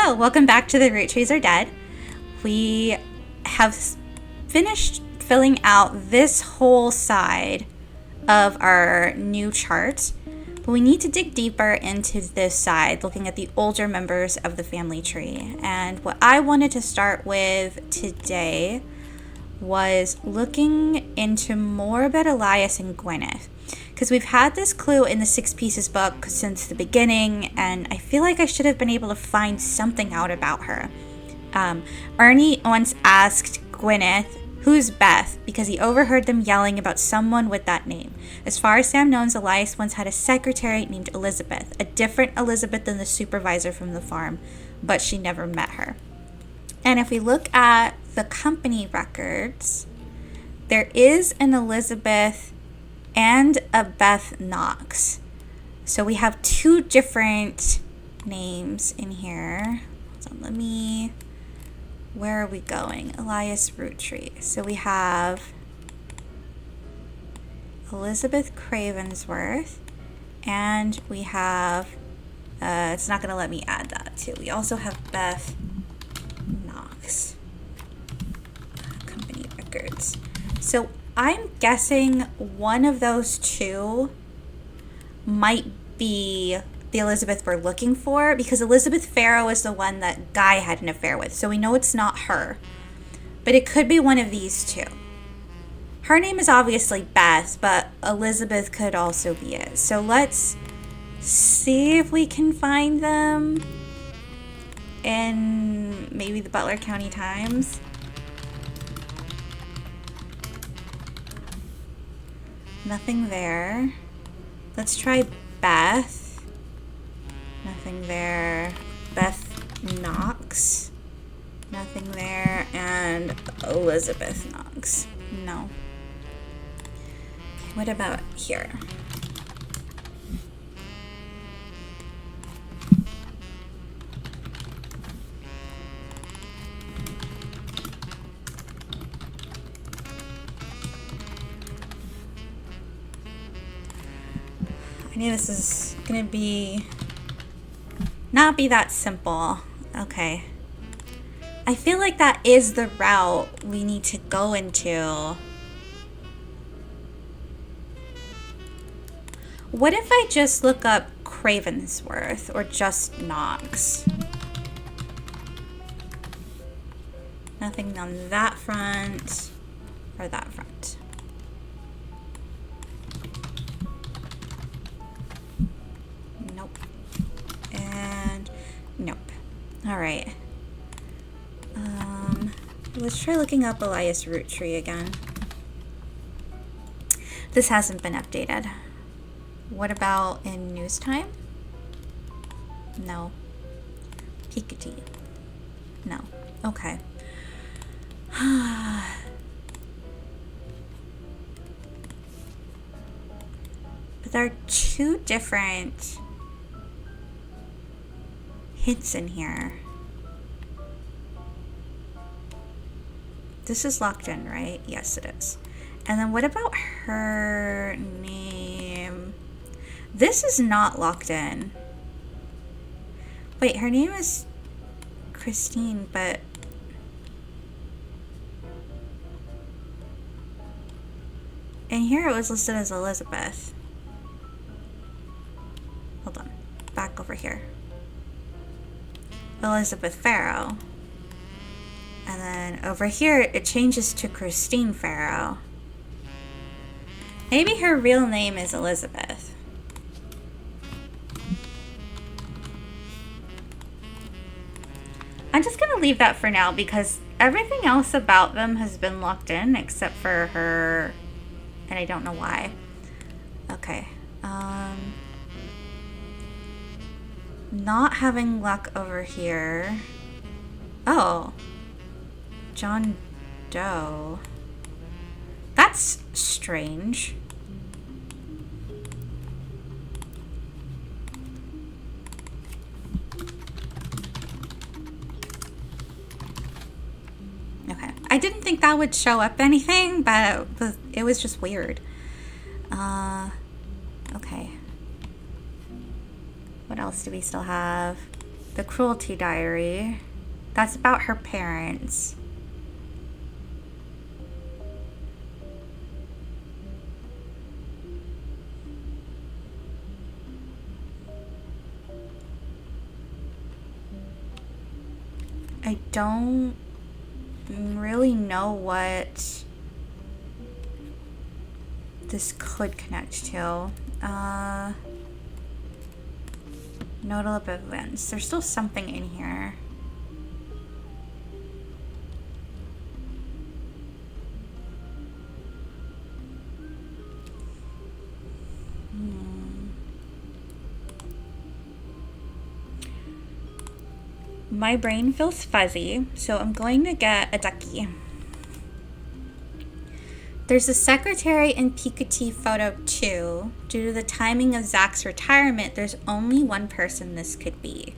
Hello, welcome back to the Roottrees Are Dead. We have finished filling out this whole side of our new chart, but we need to dig deeper into this side, looking at the older members of the family tree. And what I wanted to start with today was looking into more about Elias and Gwyneth, because we've had this clue in the Six Pieces book since the beginning, and I feel like I should have been able to find something out about her. Ernie once asked Gwyneth, "Who's Beth?" because he overheard them yelling about someone with that name. As far as Sam knows, Elias once had a secretary named Elizabeth, a different Elizabeth than the supervisor from the farm, but she never met her. And if we look at the company records, there is an Elizabeth and a Beth Knox. So we have two different names in here. Hold on, where are we going? Elias Roottrees. So we have Elizabeth Cravensworth, and we have, it's not going to let me add that too. We also have Beth Knox. Company records. So I'm guessing one of those two might be the Elizabeth we're looking for, because Elizabeth Farrow is the one that Guy had an affair with. So we know it's not her, but it could be one of these two. Her name is obviously Beth, but Elizabeth could also be it. So let's see if we can find them in maybe the Butler County Times. Nothing there. Let's try Beth. Nothing there. Beth Knox. Nothing there. And Elizabeth Knox. No. Okay, what about here? I knew this is gonna not be that simple. Okay. I feel like that is the route we need to go into. What if I just look up Cravensworth or just Knox? Nothing on that front or that front. Nope. And nope. All right. Let's try looking up Elias Roottree again. This hasn't been updated. What about in news time? No. Piketty. No. Okay. But there are two different hints in here. This is locked in, right? Yes, it is. And then what about her name? This is not locked in. Wait, her name is Christine, but in here it was listed as Elizabeth. Hold on. Back over here. Elizabeth Farrow. And then over here, it changes to Christine Farrow. Maybe her real name is Elizabeth. I'm just going to leave that for now because everything else about them has been locked in except for her, and I don't know why. Okay. Not having luck over here. Oh. John Doe. That's strange. Okay. I didn't think that would show up anything, but it was just weird. Okay. What else do we still have? The cruelty diary. That's about her parents. I don't really know what this could connect to. Notable events. There's still something in here. My brain feels fuzzy, so I'm going to get a ducky. There's a secretary in Piketty photo 2. Due to the timing of Zach's retirement, there's only one person this could be.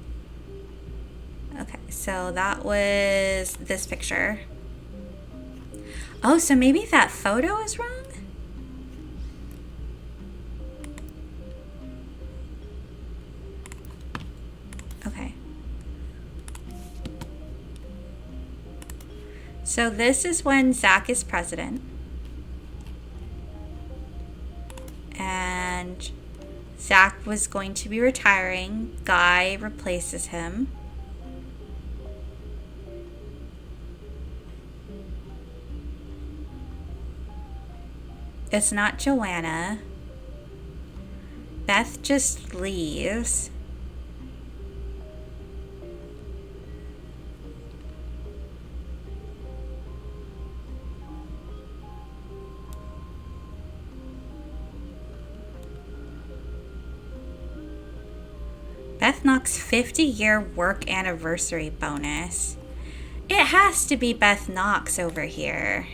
Okay, so that was this picture. Oh, so maybe that photo is wrong? Okay. So this is when Zach is president. And Zach was going to be retiring. Guy replaces him. It's not Joanna. Beth just leaves. Beth Knox 50-year work anniversary bonus. It has to be Beth Knox over here.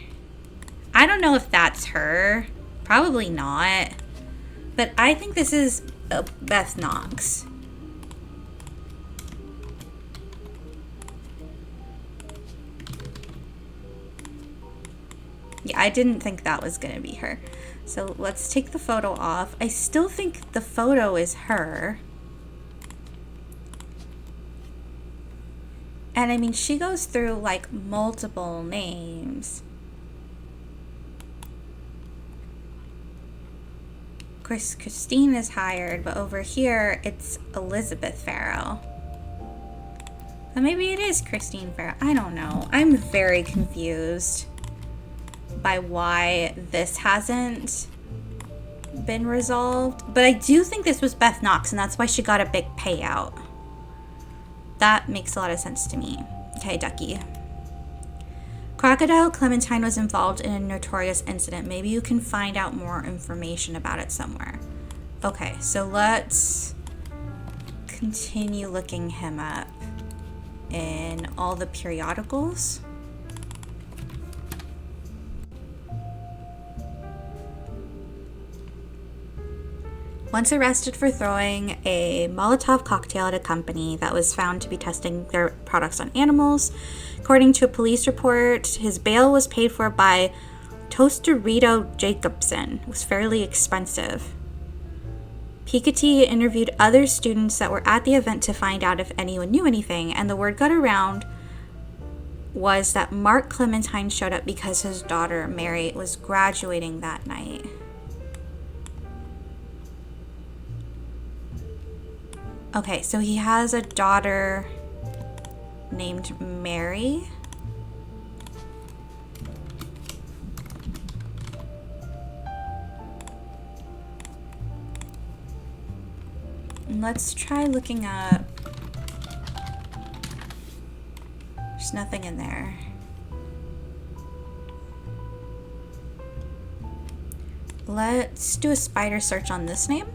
I don't know if that's her. Probably not. But I think this is Beth Knox. Yeah, I didn't think that was going to be her. So let's take the photo off. I still think the photo is her. And I mean, she goes through like multiple names. Of course, Christine is hired, but over here it's Elizabeth Farrell. But maybe it is Christine Farrell. I don't know. I'm very confused by why this hasn't been resolved. But I do think this was Beth Knox, and that's why she got a big payout. That makes a lot of sense to me. Okay, ducky. Crocodile Clementine was involved in a notorious incident. Maybe you can find out more information about it somewhere. Okay, so let's continue looking him up in all the periodicals. Once arrested for throwing a Molotov cocktail at a company that was found to be testing their products on animals. According to a police report, his bail was paid for by Toasterito Jacobson. It was fairly expensive. Piketty interviewed other students that were at the event to find out if anyone knew anything, and the word got around was that Mark Clementine showed up because his daughter, Mary, was graduating that night. Okay, so he has a daughter named Mary. And let's try looking up. There's nothing in there. Let's do a spider search on this name.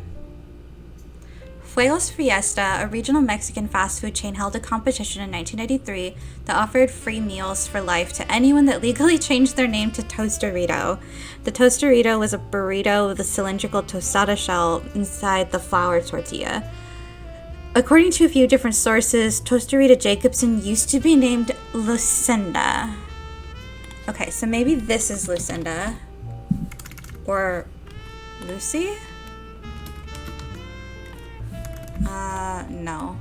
Fuegos Fiesta, a regional Mexican fast food chain, held a competition in 1993 that offered free meals for life to anyone that legally changed their name to Toasterito. The Toasterito was a burrito with a cylindrical tostada shell inside the flour tortilla. According to a few different sources, Toasterita Jacobson used to be named Lucinda. Okay, so maybe this is Lucinda. Or Lucy? No.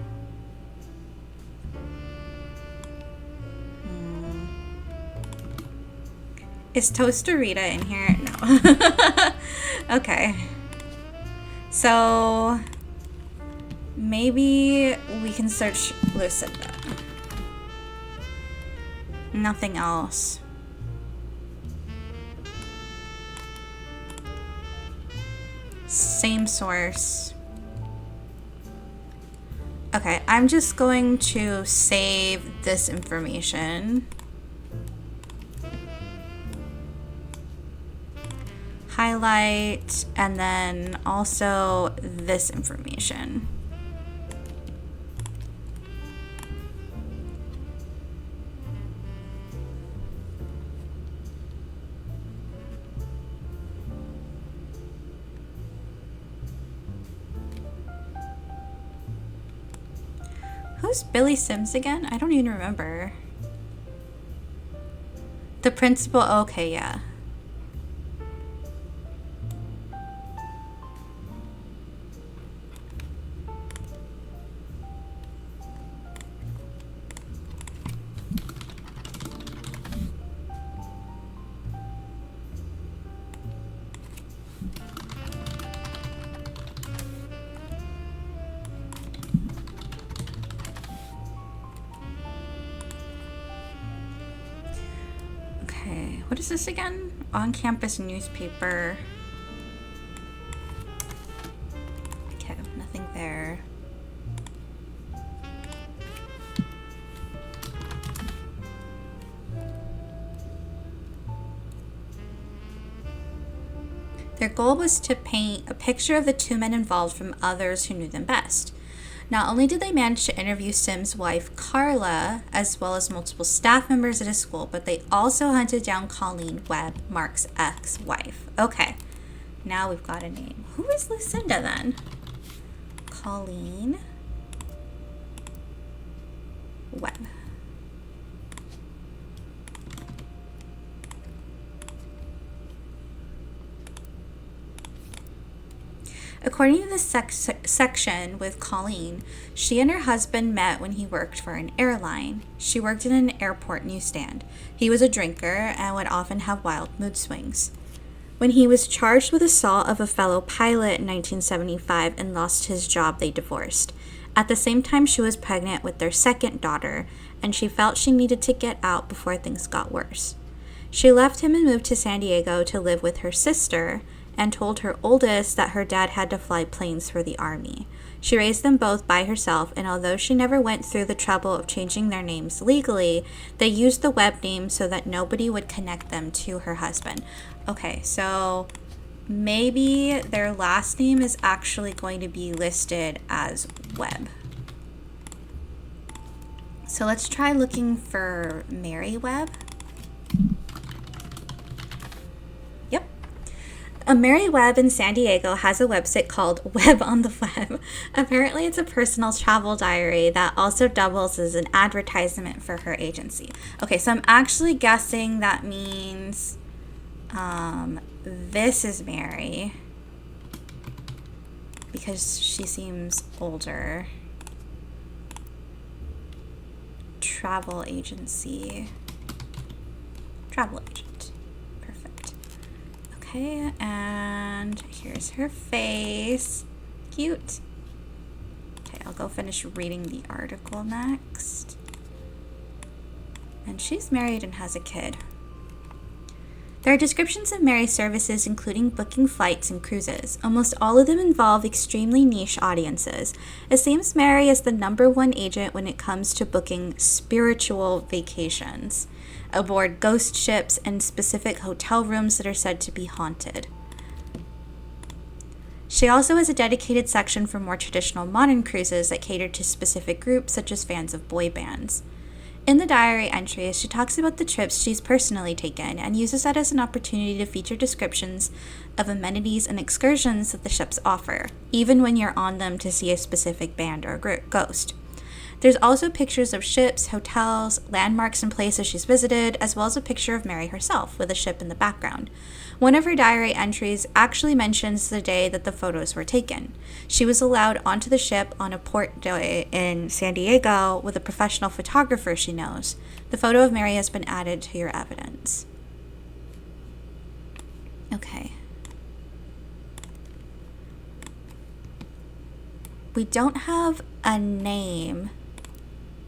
Is Toasterita in here? No. Okay. So maybe we can search Lucinda. Nothing else. Same source. Okay, I'm just going to save this information. Highlight, and then also this information. Who's Billy Sims again? I don't even remember. The principal, okay, yeah. What is this again? On-campus newspaper. Okay, nothing there. Their goal was to paint a picture of the two men involved from others who knew them best. Not only did they manage to interview Sim's wife, Carla, as well as multiple staff members at his school, but they also hunted down Colleen Webb, Mark's ex-wife. Okay, now we've got a name. Who is Lucinda then? Colleen Webb. According to the section with Colleen, she and her husband met when he worked for an airline. She worked in an airport newsstand. He was a drinker and would often have wild mood swings. When he was charged with assault of a fellow pilot in 1975 and lost his job, they divorced. At the same time, she was pregnant with their second daughter, and she felt she needed to get out before things got worse. She left him and moved to San Diego to live with her sister, and told her oldest that her dad had to fly planes for the Army. She raised them both by herself, and although she never went through the trouble of changing their names legally, they used the Webb name so that nobody would connect them to her husband. Okay, so maybe their last name is actually going to be listed as Webb. So let's try looking for Mary Webb. Mary Webb in San Diego has a website called Webb on the Web. Apparently, it's a personal travel diary that also doubles as an advertisement for her agency. Okay, so I'm actually guessing that means this is Mary because she seems older. Travel agency. Travel agent. Okay, and here's her face. Cute. Okay, I'll go finish reading the article next. And she's married and has a kid. There are descriptions of Mary's services, including booking flights and cruises. Almost all of them involve extremely niche audiences. It seems Mary is the #1 agent when it comes to booking spiritual vacations aboard ghost ships and specific hotel rooms that are said to be haunted. She also has a dedicated section for more traditional modern cruises that cater to specific groups, such as fans of boy bands. In the diary entries, she talks about the trips she's personally taken and uses that as an opportunity to feature descriptions of amenities and excursions that the ships offer, even when you're on them to see a specific band or ghost. There's also pictures of ships, hotels, landmarks, and places she's visited, as well as a picture of Mary herself with a ship in the background. One of her diary entries actually mentions the day that the photos were taken. She was allowed onto the ship on a port day in San Diego with a professional photographer she knows. The photo of Mary has been added to your evidence. Okay. We don't have a name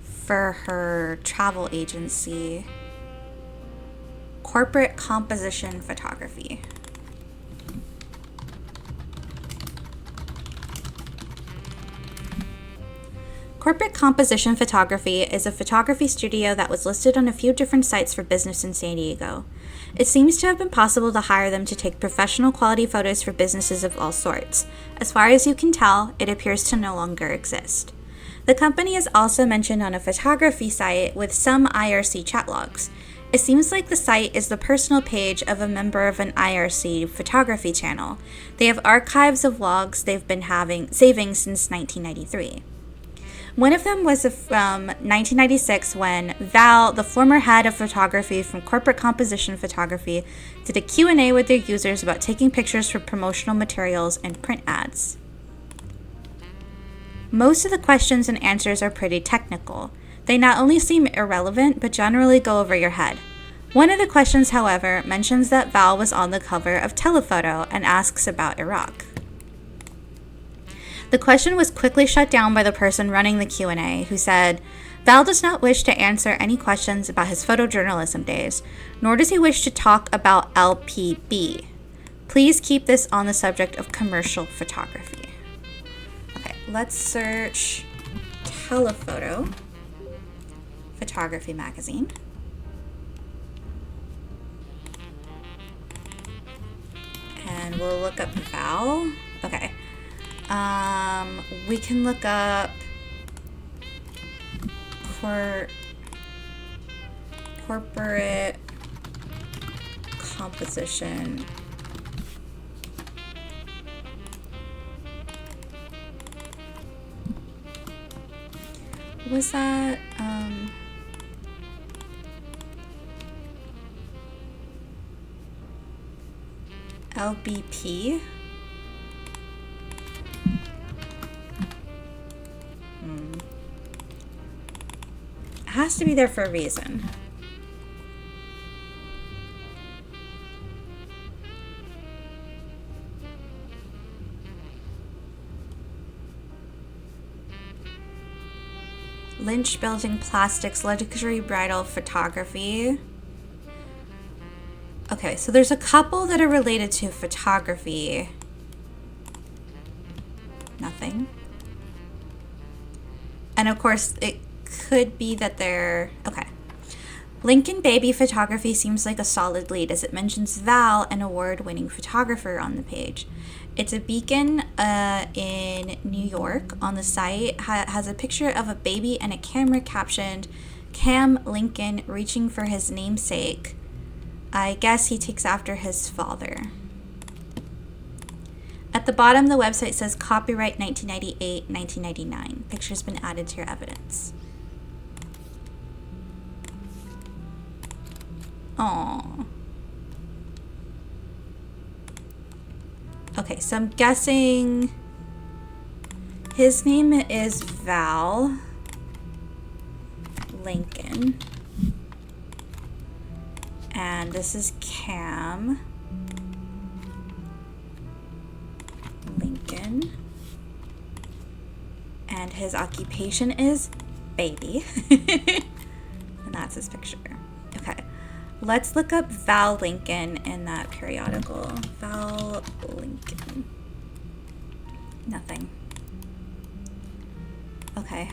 for her travel agency. Corporate composition photography. Corporate Composition Photography is a photography studio that was listed on a few different sites for business in San Diego. It seems to have been possible to hire them to take professional quality photos for businesses of all sorts. As far as you can tell, it appears to no longer exist. The company is also mentioned on a photography site with some IRC chat logs. It seems like the site is the personal page of a member of an IRC photography channel. They have archives of logs they've been saving since 1993. One of them was from 1996 when Val, the former head of photography from Corporate Composition Photography, did a Q&A with their users about taking pictures for promotional materials and print ads. Most of the questions and answers are pretty technical. They not only seem irrelevant, but generally go over your head. One of the questions, however, mentions that Val was on the cover of Telephoto and asks about Iraq. The question was quickly shut down by the person running the Q&A, who said, Val does not wish to answer any questions about his photojournalism days, nor does he wish to talk about LPB. Please keep this on the subject of commercial photography. Okay, let's search Telephoto Photography Magazine. And we'll look up Val. Okay. We can look up corporate composition. Was that, LBP? It has to be there for a reason. Lynch Building Plastics Luxury Bridal Photography. Okay, so there's a couple that are related to photography. Nothing. And of course, it could be that they're... Okay. Lincoln Baby Photography seems like a solid lead as it mentions Val, an award-winning photographer, on the page. It's a beacon in New York. On the site has a picture of a baby and a camera captioned, Cam Lincoln reaching for his namesake. I guess he takes after his father. At the bottom, the website says copyright 1998-1999. Picture's been added to your evidence. Aww. Okay, so I'm guessing his name is Val Lincoln. And this is Cam Lincoln. And his occupation is baby. And that's his picture. Okay. Let's look up Val Lincoln in that periodical. Val Lincoln. Nothing. Okay.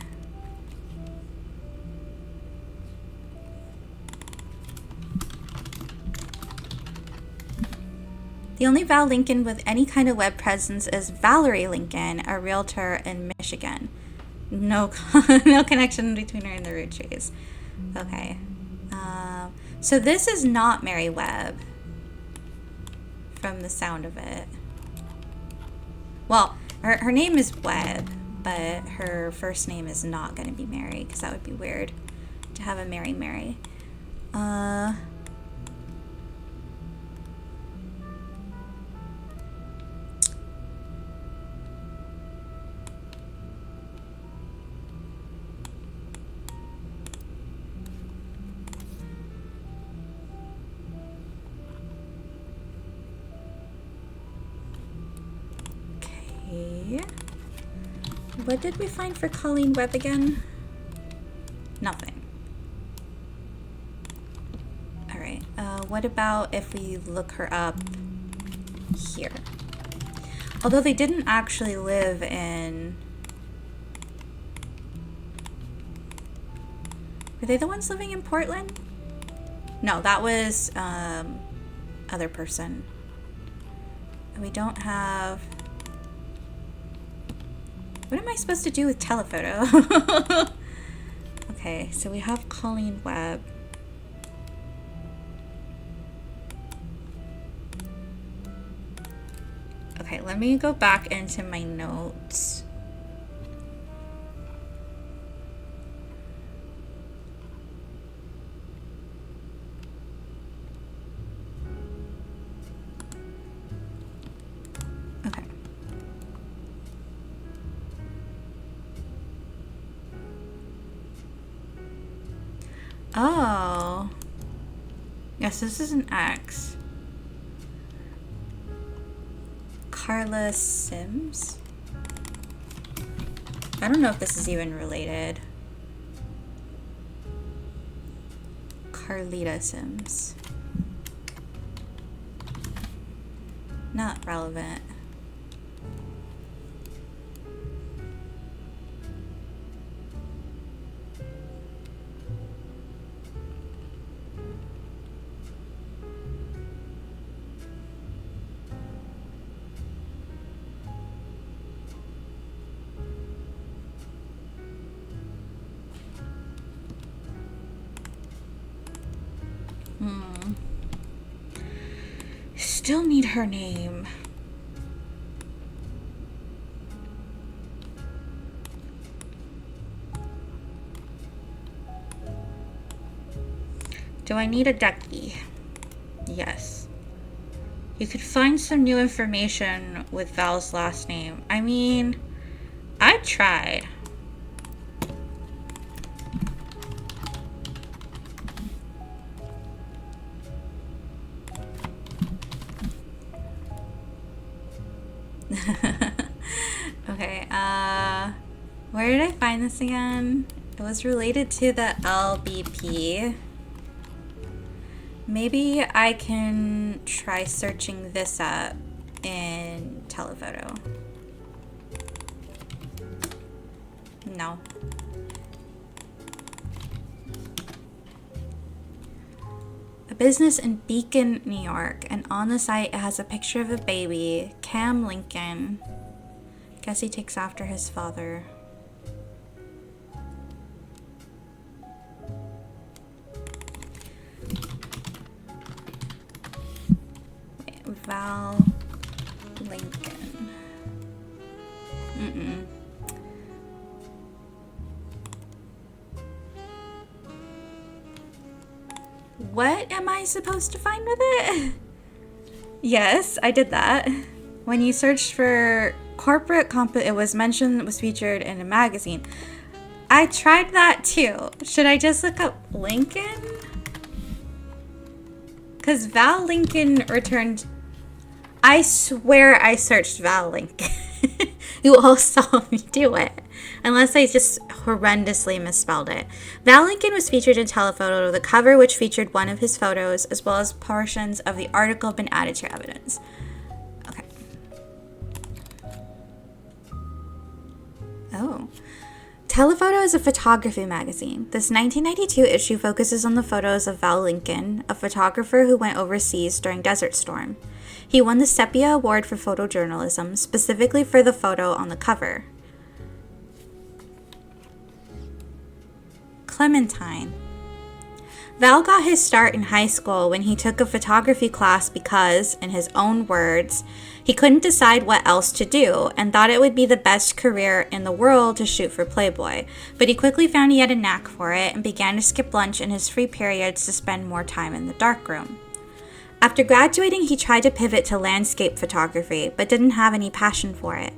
The only Val Lincoln with any kind of web presence is Valerie Lincoln, a realtor in Michigan. No, no connection between her and the Roottrees. Okay. So this is not Mary Webb, from the sound of it. Well, her name is Webb, but her first name is not going to be Mary, because that would be weird to have a Mary. What did we find for Colleen Webb again? Nothing. Alright, what about if we look her up here? Although they didn't actually live in... Were they the ones living in Portland? No, that was, other person. And we don't have... What am I supposed to do with telephoto? Okay, so we have Colleen Webb. Okay, let me go back into my notes. Okay. Oh. Yes, this is an X. Carla Sims? I don't know if this is even related. Carlita Sims. Not relevant. Still need her name. Do I need a ducky? Yes. You could find some new information with Val's last name. I mean, I tried. Okay, where did I find this again? It was related to the LBP. Maybe I can try searching this up in telephoto. No. A business in Beacon, New York, and on the site it has a picture of a baby, Cam Lincoln. Guess he takes after his father. Wait, Val Lincoln. What am I supposed to find with it? Yes, I did that. When you searched for corporate it was mentioned it was featured in a magazine. I tried that too. Should I just look up Lincoln? Because Val Lincoln returned... I swear I searched Val Lincoln. You all saw me do it. Unless I just horrendously misspelled it. Val Lincoln was featured in telephoto, the cover which featured one of his photos, as well as portions of the article have been added to evidence. Okay. Oh. Telephoto is a photography magazine. This 1992 issue focuses on the photos of Val Lincoln, a photographer who went overseas during Desert Storm. He won the Sepia Award for photojournalism, specifically for the photo on the cover. Clementine. Val got his start in high school when he took a photography class because, in his own words, he couldn't decide what else to do and thought it would be the best career in the world to shoot for Playboy. But he quickly found he had a knack for it and began to skip lunch in his free periods to spend more time in the darkroom. After graduating, he tried to pivot to landscape photography, but didn't have any passion for it.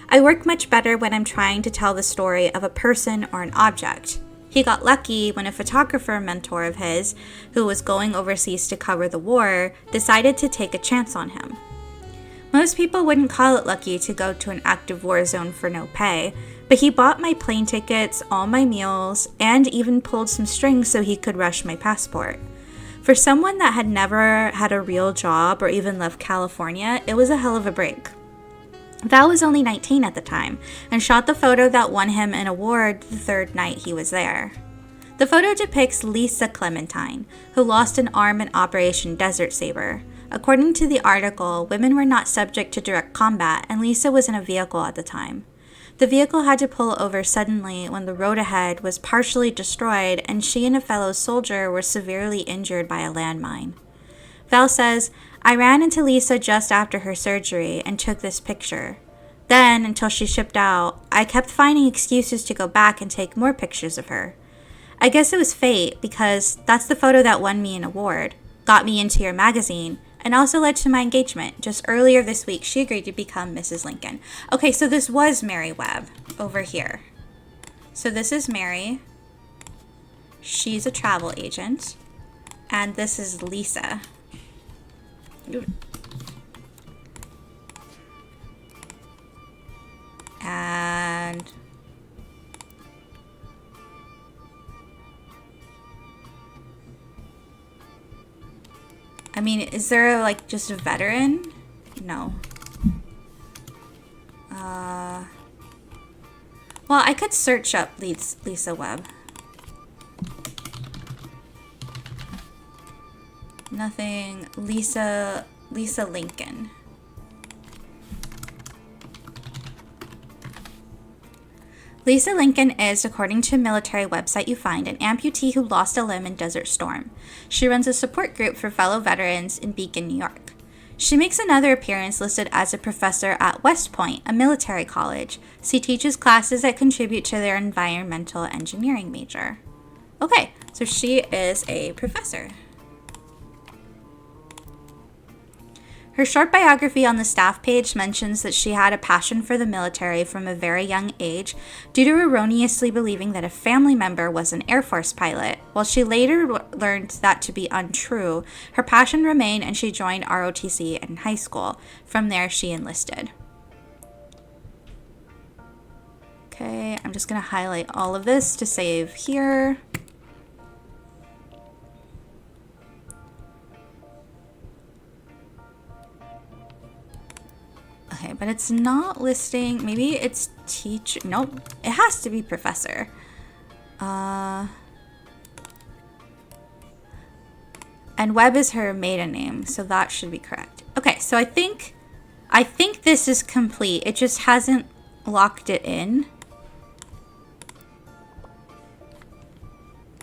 I work much better when I'm trying to tell the story of a person or an object. He got lucky when a photographer mentor of his, who was going overseas to cover the war, decided to take a chance on him. Most people wouldn't call it lucky to go to an active war zone for no pay, but he bought my plane tickets, all my meals, and even pulled some strings so he could rush my passport. For someone that had never had a real job or even left California, it was a hell of a break. Val was only 19 at the time and shot the photo that won him an award the third night he was there. The photo depicts Lisa Clementine, who lost an arm in Operation Desert Saber. According to the article, women were not subject to direct combat, and Lisa was in a vehicle at the time. The vehicle had to pull over suddenly when the road ahead was partially destroyed, and she and a fellow soldier were severely injured by a landmine. Val says, "I ran into Lisa just after her surgery and took this picture. Then, until she shipped out, I kept finding excuses to go back and take more pictures of her. I guess it was fate, because that's the photo that won me an award, got me into your magazine, and also led to my engagement. Just earlier this week, she agreed to become Mrs. Lincoln." Okay, so this was Mary Webb over here. So this is Mary. She's a travel agent. And this is Lisa. And I mean, is there like just a veteran? No. Well, I could search up Lisa Webb. Nothing. Lisa Lincoln. Lisa Lincoln is, according to a military website you find, an amputee who lost a limb in Desert Storm. She runs a support group for fellow veterans in Beacon, New York. She makes another appearance listed as a professor at West Point, a military college. She teaches classes that contribute to their environmental engineering major. Okay, so she is a professor. Her short biography on the staff page mentions that she had a passion for the military from a very young age due to erroneously believing that a family member was an Air Force pilot. While she later learned that to be untrue, her passion remained and she joined ROTC in high school. From there, she enlisted. Okay, I'm just going to highlight all of this to save here. Okay, but it's not listing. Maybe it's teacher. Nope, it has to be professor. And Webb is her maiden name, so that should be correct. Okay, so I think this is complete. It just hasn't locked it in.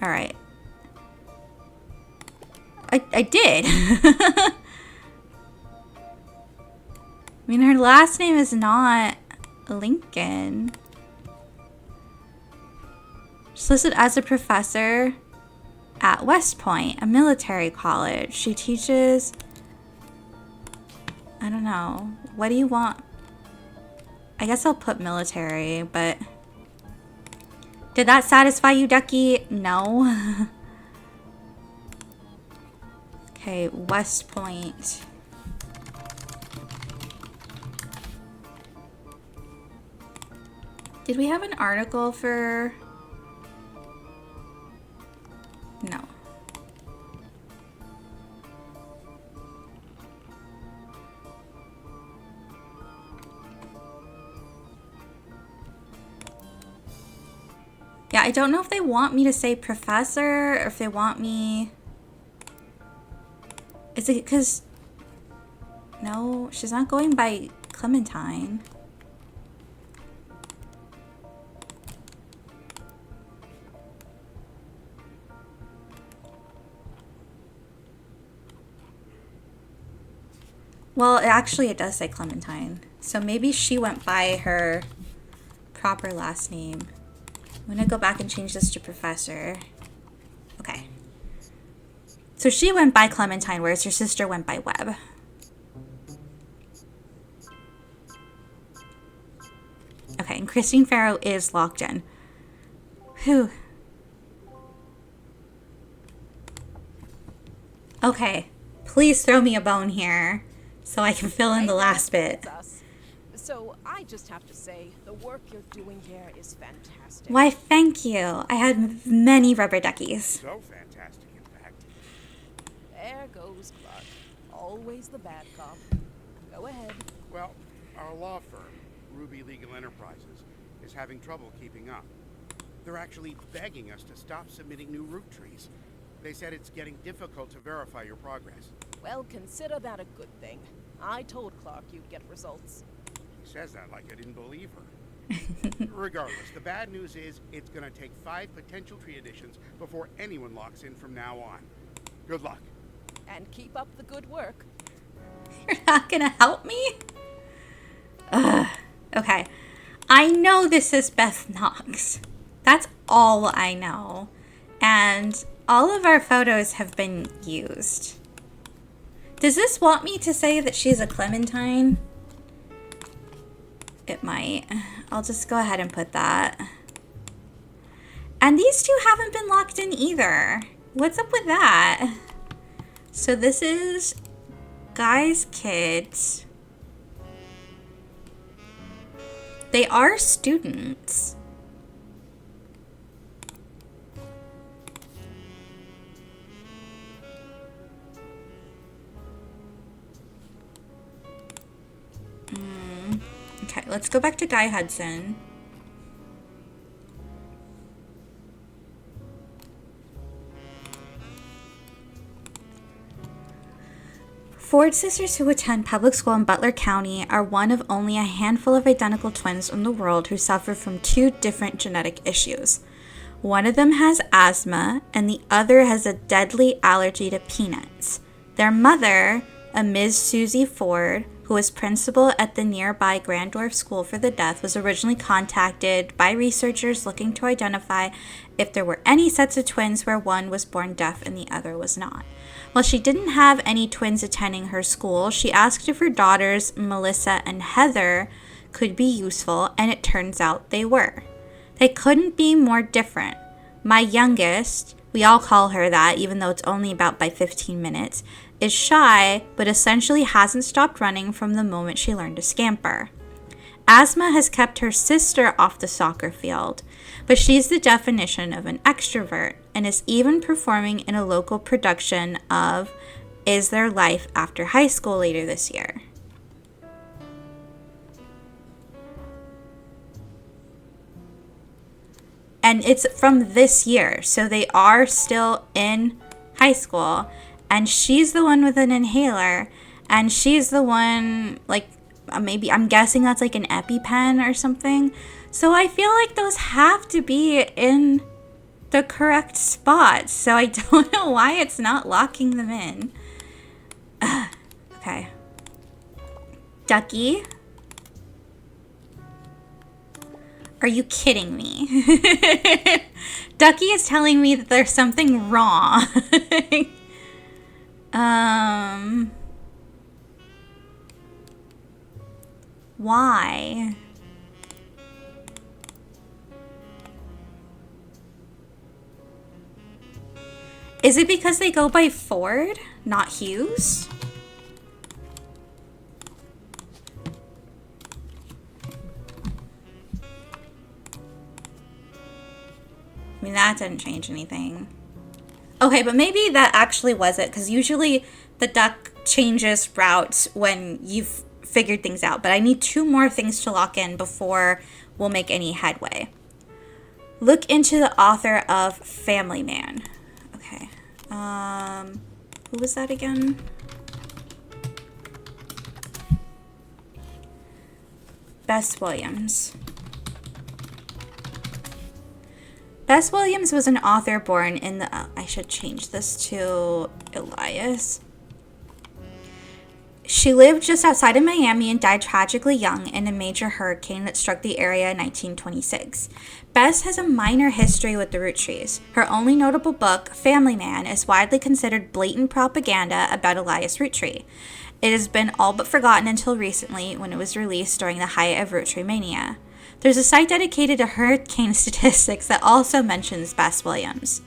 All right. I did. I mean, her last name is not Lincoln. She's listed as a professor at West Point, a military college. She teaches, I don't know. What do you want? I guess I'll put military, but did that satisfy you, Ducky? No. Okay, West Point. Did we have an article for... No. Yeah, I don't know if they want me to say professor or if they want me... Is it because... No, she's not going by Clementine. Well, actually it does say Clementine. So maybe she went by her proper last name. I'm going to go back and change this to professor. Okay. So she went by Clementine, whereas her sister went by Webb. Okay, and Christine Farrow is locked in. Whew. Okay. Please throw me a bone here. so I can fill in the last bit. It's us. So I just have to say, the work you're doing here is fantastic. Why, thank you. I had many rubber duckies. So fantastic, in fact. There goes Clark. Always the bad cop. Go ahead. Well, our law firm, Ruby Legal Enterprises, is having trouble keeping up. They're actually begging us to stop submitting new Roottrees. They said it's getting difficult to verify your progress. Well, consider that a good thing. I told Clark you'd get results. She says that like I didn't believe her. Regardless, the bad news is it's going to take 5 potential tree additions before anyone locks in from now on. Good luck. And keep up the good work. You're not gonna help me? Ugh. Okay. I know this is Beth Knox. That's all I know. And all of our photos have been used. Does this want me to say that she's a Clementine? It might. I'll just go ahead and put that. And these two haven't been locked in either. What's up with that? So this is Guy's kids. They are students. Okay, let's go back to Guy Hudson. Ford sisters who attend public school in Butler County are one of only a handful of identical twins in the world who suffer from 2 different genetic issues. One of them has asthma, and the other has a deadly allergy to peanuts. Their mother, a Ms. Susie Ford, who was principal at the nearby Grandorf School for the Deaf, was originally contacted by researchers looking to identify if there were any sets of twins where one was born deaf and the other was not. While she didn't have any twins attending her school, she asked if her daughters, Melissa and Heather, could be useful, and it turns out they were. They couldn't be more different. My youngest, we all call her that even though it's only about by 15 minutes, is shy, but essentially hasn't stopped running from the moment she learned to scamper. Asthma has kept her sister off the soccer field, but she's the definition of an extrovert and is even performing in a local production of Is There Life After High School later this year. And it's from this year, so they are still in high school. And she's the one with an inhaler, and she's the one, like, maybe, I'm guessing that's like an EpiPen or something. So I feel like those have to be in the correct spot. So I don't know why it's not locking them in. Okay. Ducky. Are you kidding me? Ducky is telling me that there's something wrong. Why? Is it because they go by Ford, not Hughes? I mean, that didn't change anything. Okay, but maybe that actually was it, because usually the duck changes routes when you've figured things out. But I need 2 more things to lock in before we'll make any headway. Look into the author of Family Man. Okay. Who was that again? Bess Williams. Bess Williams was an author born in the... I should change this to Elias. She lived just outside of Miami and died tragically young in a major hurricane that struck the area in 1926. Bess has a minor history with the Roottrees. Her only notable book, Family Man, is widely considered blatant propaganda about Elias Roottree. It has been all but forgotten until recently when it was released during the height of Roottree mania. There's a site dedicated to hurricane statistics that also mentions Bess Williams.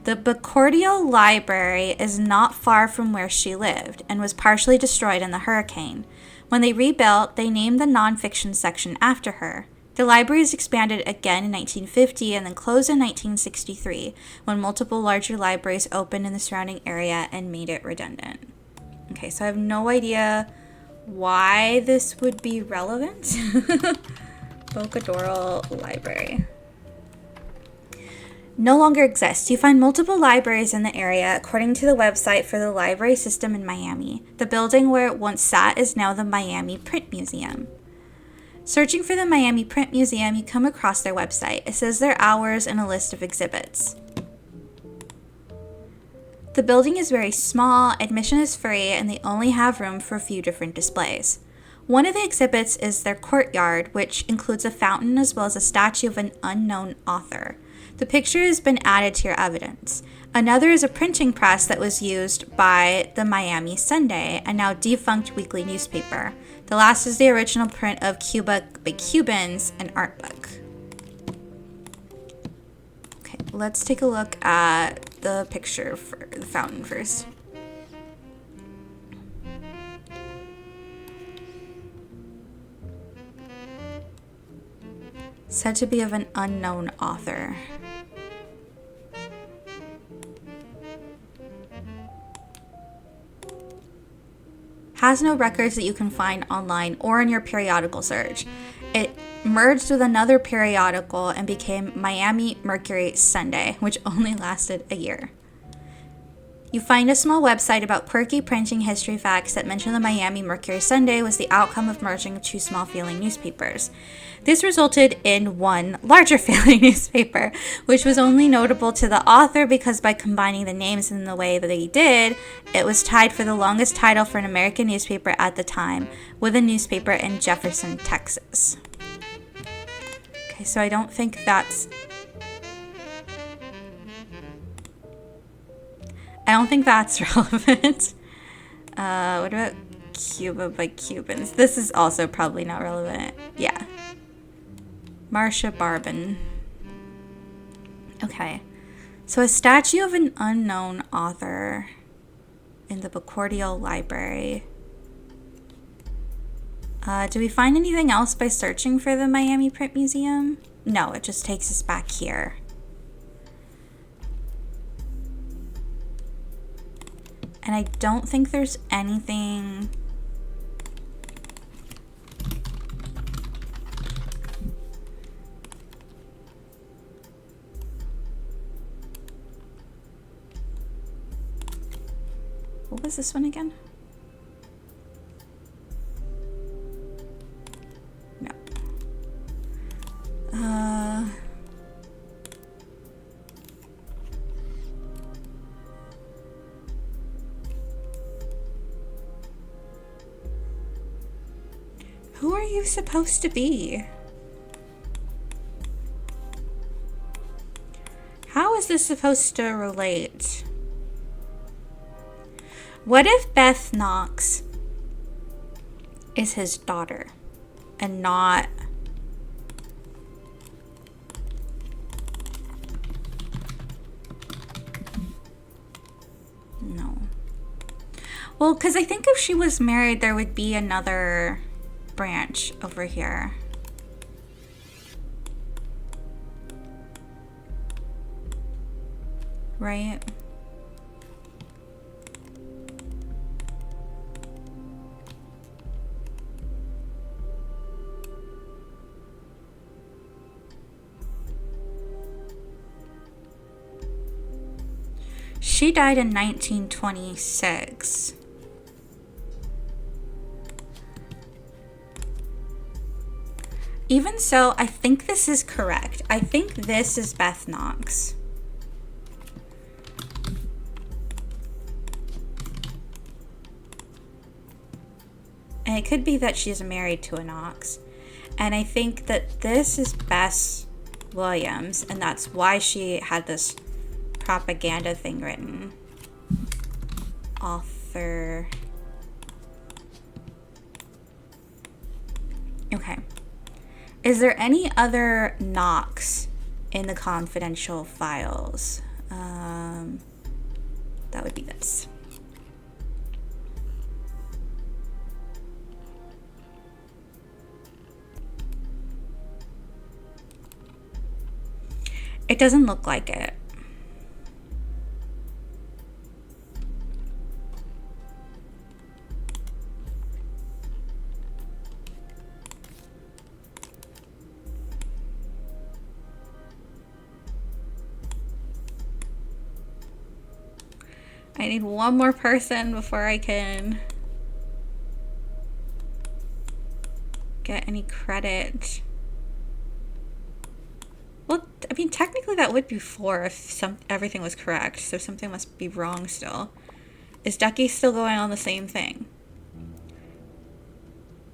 The Bacordial Library is not far from where she lived and was partially destroyed in the hurricane. When they rebuilt, they named the nonfiction section after her. The library was expanded again in 1950 and then closed in 1963 when multiple larger libraries opened in the surrounding area and made it redundant. Okay, so I have no idea why this would be relevant. Bacordial Library. No longer exists. You find multiple libraries in the area according to the website for the library system in Miami. The building where it once sat is now the Miami Print Museum. Searching for the Miami Print Museum, you come across their website. It says their hours and a list of exhibits. The building is very small, admission is free, and they only have room for a few different displays. One of the exhibits is their courtyard, which includes a fountain as well as a statue of an unknown author. The picture has been added to your evidence. Another is a printing press that was used by the Miami Sunday, a now defunct weekly newspaper. The last is the original print of Cuba by Cubans, an art book. Okay, let's take a look at the picture for the fountain first. Said to be of an unknown author. Has no records that you can find online or in your periodical search. It merged with another periodical and became Miami Mercury Sunday, which only lasted a year. You find a small website about quirky printing history facts that mention the Miami Mercury Sunday was the outcome of merging two small failing newspapers. This resulted in one larger failing newspaper, which was only notable to the author because by combining the names in the way that they did, it was tied for the longest title for an American newspaper at the time, with a newspaper in Jefferson, Texas. Okay, so I don't think that's relevant. What about Cuba by Cubans? This is also probably not relevant. Yeah. Marcia Barbin. Okay. So a statue of an unknown author in the Bacordial Library. Do we find anything else by searching for the Miami Print Museum? No, it just takes us back here. And I don't think there's anything. What was this one again? No. Who are you supposed to be? How is this supposed to relate? What if Beth Knox is his daughter and not no? Well, because I think if she was married, there would be another branch over here. Right? She died in 1926. Even so, I think this is correct. I think this is Beth Knox. And it could be that she's married to a Knox. And I think that this is Bess Williams, and that's why she had this propaganda thing written. Author. Okay. Is there any other Knox in the confidential files? That would be this. It doesn't look like it. I need one more person before I can get any credit. Well, I mean, technically that would be 4 if everything was correct, so something must be wrong still. Is Ducky still going on the same thing?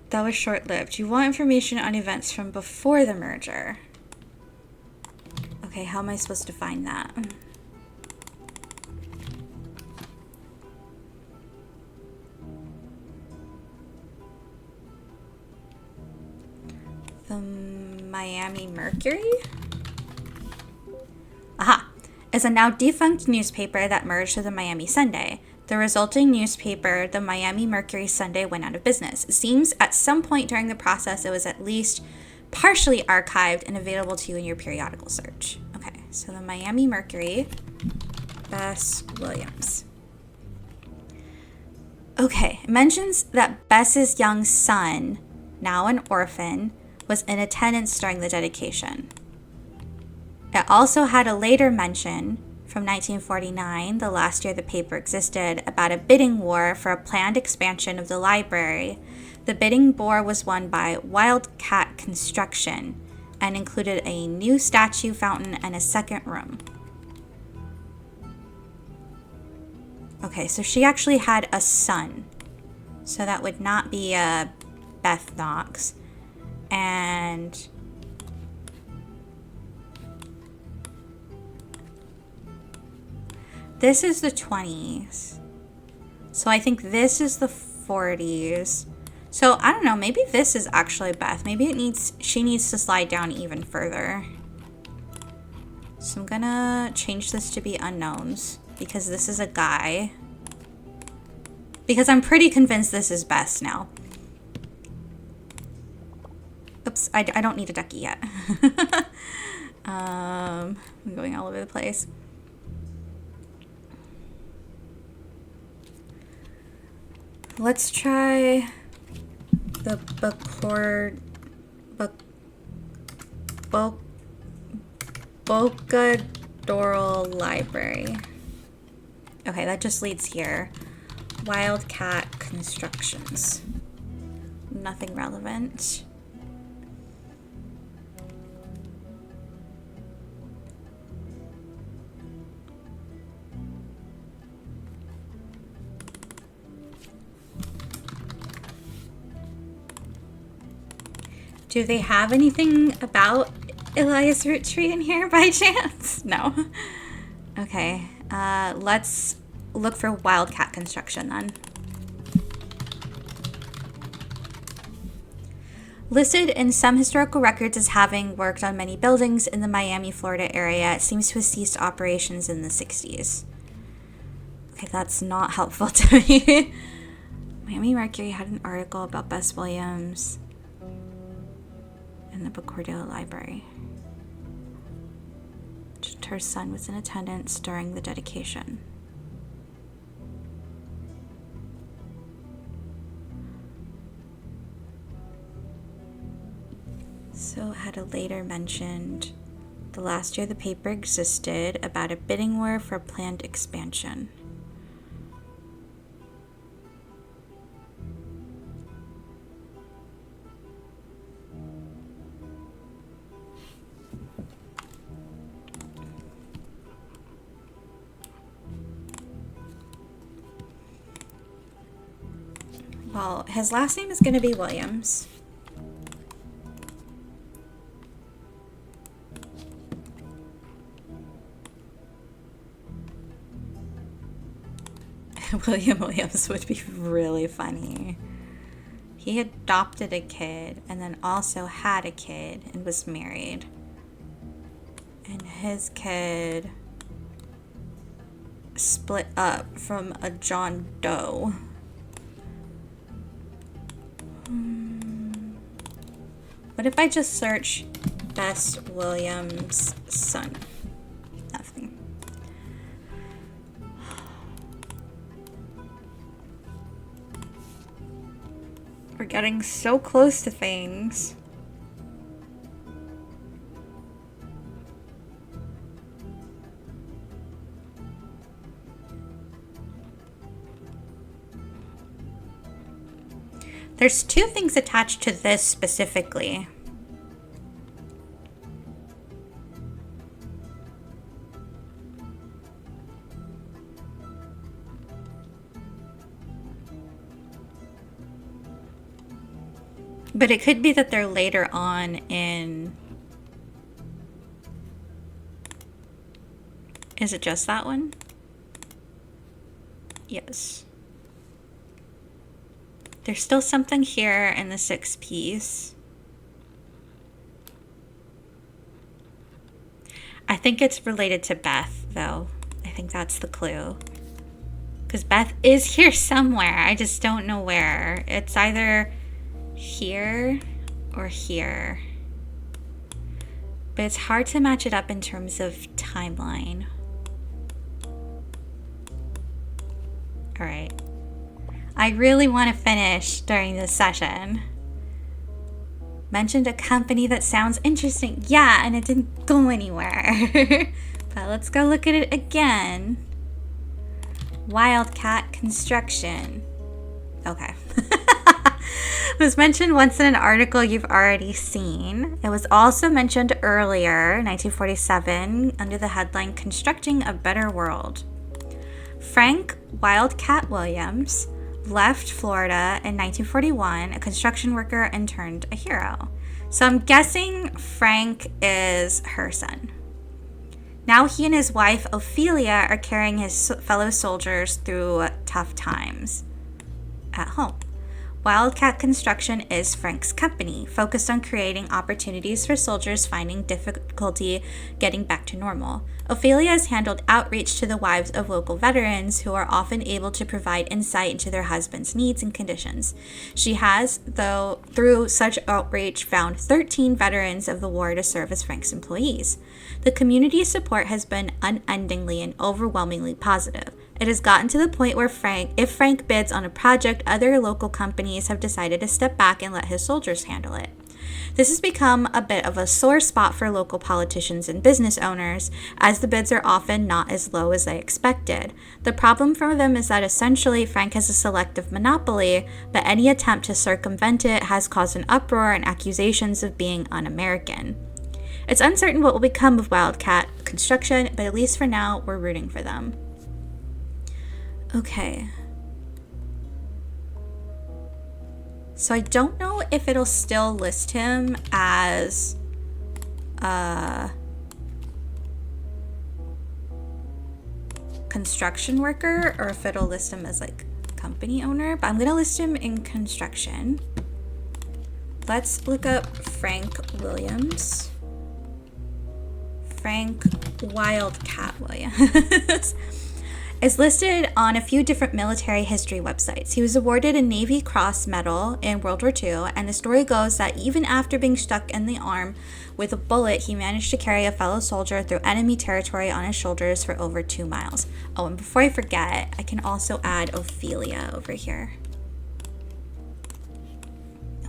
That was short-lived. You want information on events from before the merger. Okay, how am I supposed to find that? The Miami Mercury? Aha! Is a now defunct newspaper that merged with the Miami Sunday. The resulting newspaper, the Miami Mercury Sunday, went out of business. It seems at some point during the process it was at least partially archived and available to you in your periodical search. Okay, so the Miami Mercury, Bess Williams. Okay, it mentions that Bess's young son, now an orphan, was in attendance during the dedication. It also had a later mention from 1949, the last year the paper existed, about a bidding war for a planned expansion of the library. The bidding war was won by Wildcat Construction and included a new statue, fountain, and a second room. Okay, so she actually had a son. So that would not be Beth Knox. And this is the 20s. So I think this is the 40s. So I don't know, maybe this is actually Beth. Maybe she needs to slide down even further. So I'm gonna change this to be unknowns because this is a guy. Because I'm pretty convinced this is Beth now. Oops, I don't need a ducky yet. I'm going all over the place. Let's try the Bocadoral Library. Okay, that just leads here. Wildcat Constructions. Nothing relevant. Do they have anything about Elias Roottrees in here by chance? No. Okay, let's look for Wildcat Construction then. Listed in some historical records as having worked on many buildings in the Miami, Florida area, it seems to have ceased operations in the 60s. Okay, that's not helpful to me. Miami Mercury had an article about Bess Williams in the Bocadoral Library. Her son was in attendance during the dedication. So it had a later mentioned the last year the paper existed about a bidding war for a planned expansion. Well, his last name is going to be Williams. William Williams would be really funny. He adopted a kid and then also had a kid and was married. And his kid split up from a John Doe. What if I just search Bess Williams' son? Nothing. We're getting so close to things. There's two things attached to this specifically. But it could be that they're later on in... Is it just that one? Yes. There's still something here in the 6 piece. I think it's related to Beth, though. I think that's the clue. Because Beth is here somewhere. I just don't know where. It's either here or here. But it's hard to match it up in terms of timeline. Alright. I really want to finish during this session. Mentioned a company that sounds interesting. Yeah, and it didn't go anywhere. But let's go look at it again. Wildcat Construction. Okay. It was mentioned once in an article you've already seen. It was also mentioned earlier, 1947, under the headline Constructing a Better World. Frank Wildcat Williams left Florida in 1941, a construction worker, and turned a hero. So I'm guessing Frank is her son. Now he and his wife, Ophelia, are carrying his fellow soldiers through tough times at home. Wildcat Construction is Frank's company, focused on creating opportunities for soldiers finding difficulty getting back to normal. Ophelia has handled outreach to the wives of local veterans who are often able to provide insight into their husbands' needs and conditions. She has, though, through such outreach, found 13 veterans of the war to serve as Frank's employees. The community support has been unendingly and overwhelmingly positive. It has gotten to the point where if Frank bids on a project, other local companies have decided to step back and let his soldiers handle it. This has become a bit of a sore spot for local politicians and business owners, as the bids are often not as low as they expected. The problem for them is that essentially Frank has a selective monopoly, but any attempt to circumvent it has caused an uproar and accusations of being un-American. It's uncertain what will become of Wildcat Construction, but at least for now, we're rooting for them. Okay. So I don't know if it'll still list him as a construction worker or if it'll list him as like company owner, but I'm gonna list him in construction. Let's look up Frank Williams. Frank Wildcat Williams. Is listed on a few different military history websites. He was awarded a Navy Cross Medal in World War II, and the story goes that even after being struck in the arm with a bullet, he managed to carry a fellow soldier through enemy territory on his shoulders for over 2 miles. Oh, and before I forget, I can also add Ophelia over here.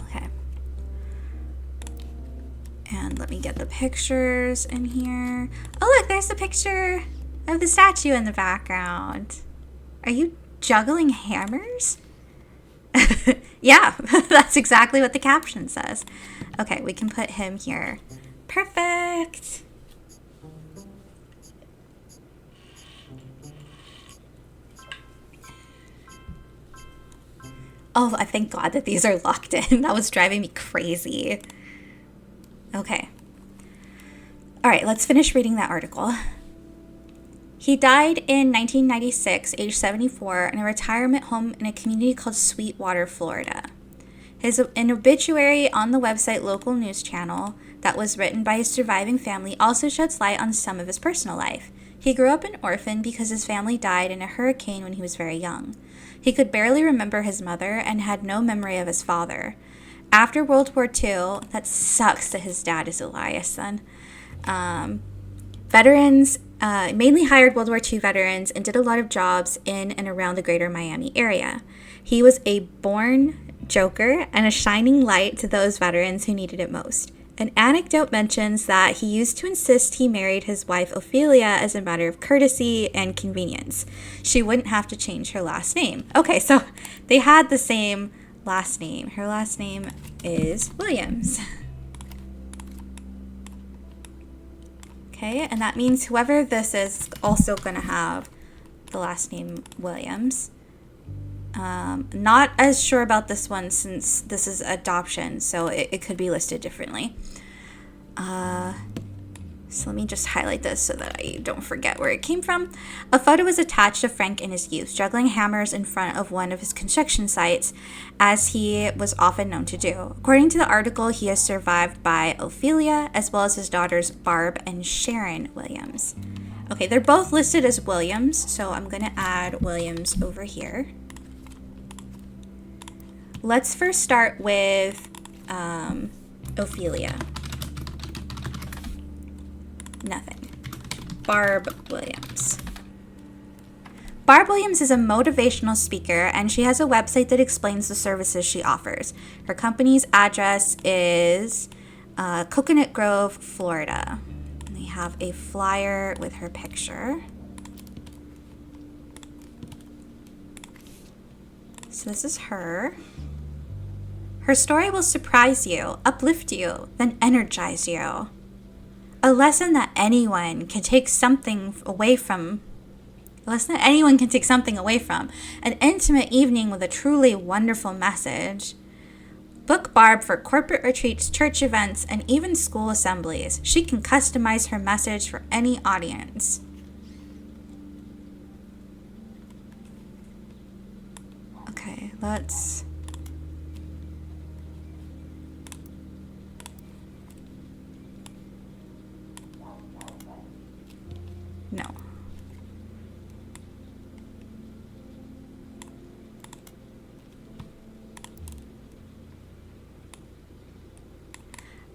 Okay. And let me get the pictures in here. Oh, look, there's the picture of the statue in the background. Are you juggling hammers? Yeah, that's exactly what the caption says. Okay, we can put him here. Perfect. Oh, I thank God that these are locked in. That was driving me crazy. Okay. All right, let's finish reading that article. He died in 1996, age 74, in a retirement home in a community called Sweetwater, Florida. An obituary on the website local news channel that was written by his surviving family also sheds light on some of his personal life. He grew up an orphan because his family died in a hurricane when he was very young. He could barely remember his mother and had no memory of his father. After World War II, that sucks that his dad is Elias then. Veterans mainly hired World War II veterans and did a lot of jobs in and around the greater Miami area. He was a born joker and a shining light to those veterans who needed it most. An anecdote mentions that he used to insist he married his wife Ophelia as a matter of courtesy and convenience. She wouldn't have to change her last name. Okay, so they had the same last name. Her last name is Williams. Okay, and that means whoever this is also going to have the last name Williams. Not as sure about this one since this is adoption, so it could be listed differently. So let me just highlight this so that I don't forget where it came from. A photo was attached of Frank in his youth, juggling hammers in front of one of his construction sites, as he was often known to do. According to the article, he is survived by Ophelia, as well as his daughters Barb and Sharon Williams. Okay, they're both listed as Williams, so I'm going to add Williams over here. Let's first start with Ophelia. Nothing. Barb Williams. Barb Williams is a motivational speaker, and she has a website that explains the services she offers. Her company's address is Coconut Grove, Florida. And they have a flyer with her picture. So this is her. Her story will surprise you, uplift you, then energize you. A lesson that anyone can take something away from. An intimate evening with a truly wonderful message. Book Barb for corporate retreats, church events, and even school assemblies. She can customize her message for any audience. Okay, let's... No.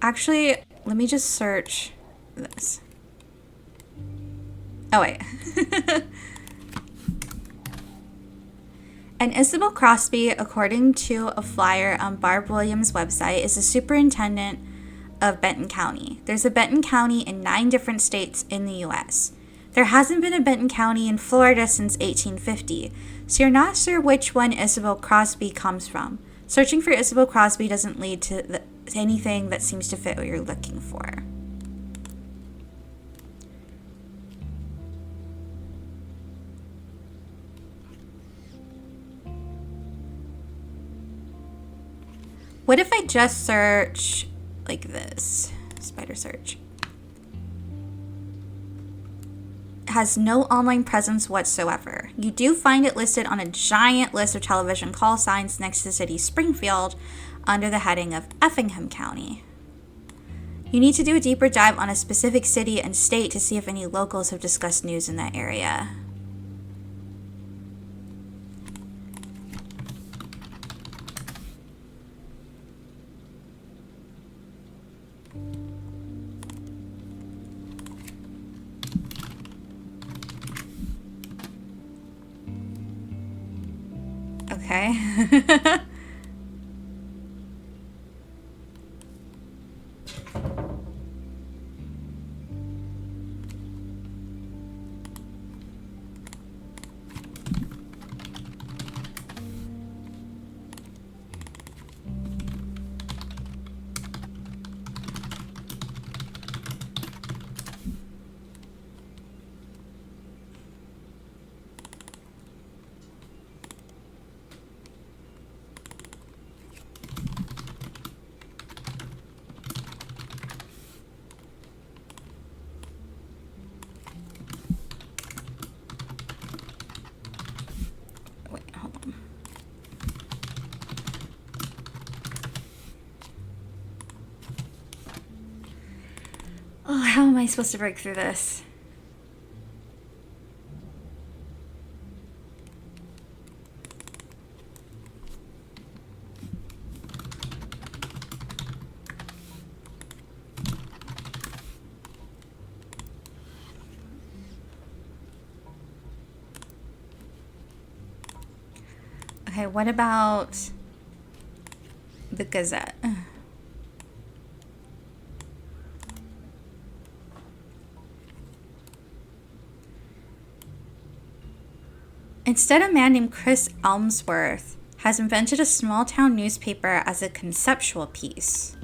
Actually, let me just search this. Oh, wait. And Isabel Crosby, according to a flyer on Barb Williams' website, is the superintendent of Benton County. There's a Benton County in 9 different states in the U.S. There hasn't been a Benton County in Florida since 1850, so you're not sure which one Isabel Crosby comes from. Searching for Isabel Crosby doesn't lead to anything that seems to fit what you're looking for. What if I just search like this? Spider search. Has no online presence whatsoever. You do find it listed on a giant list of television call signs next to the city Springfield under the heading of Effingham County. You need to do a deeper dive on a specific city and state to see if any locals have discussed news in that area. Okay. Oh, how am I supposed to break through this? Okay, what about the Gazette? Instead, a man named Chris Elmsworth has invented a small town newspaper as a conceptual piece.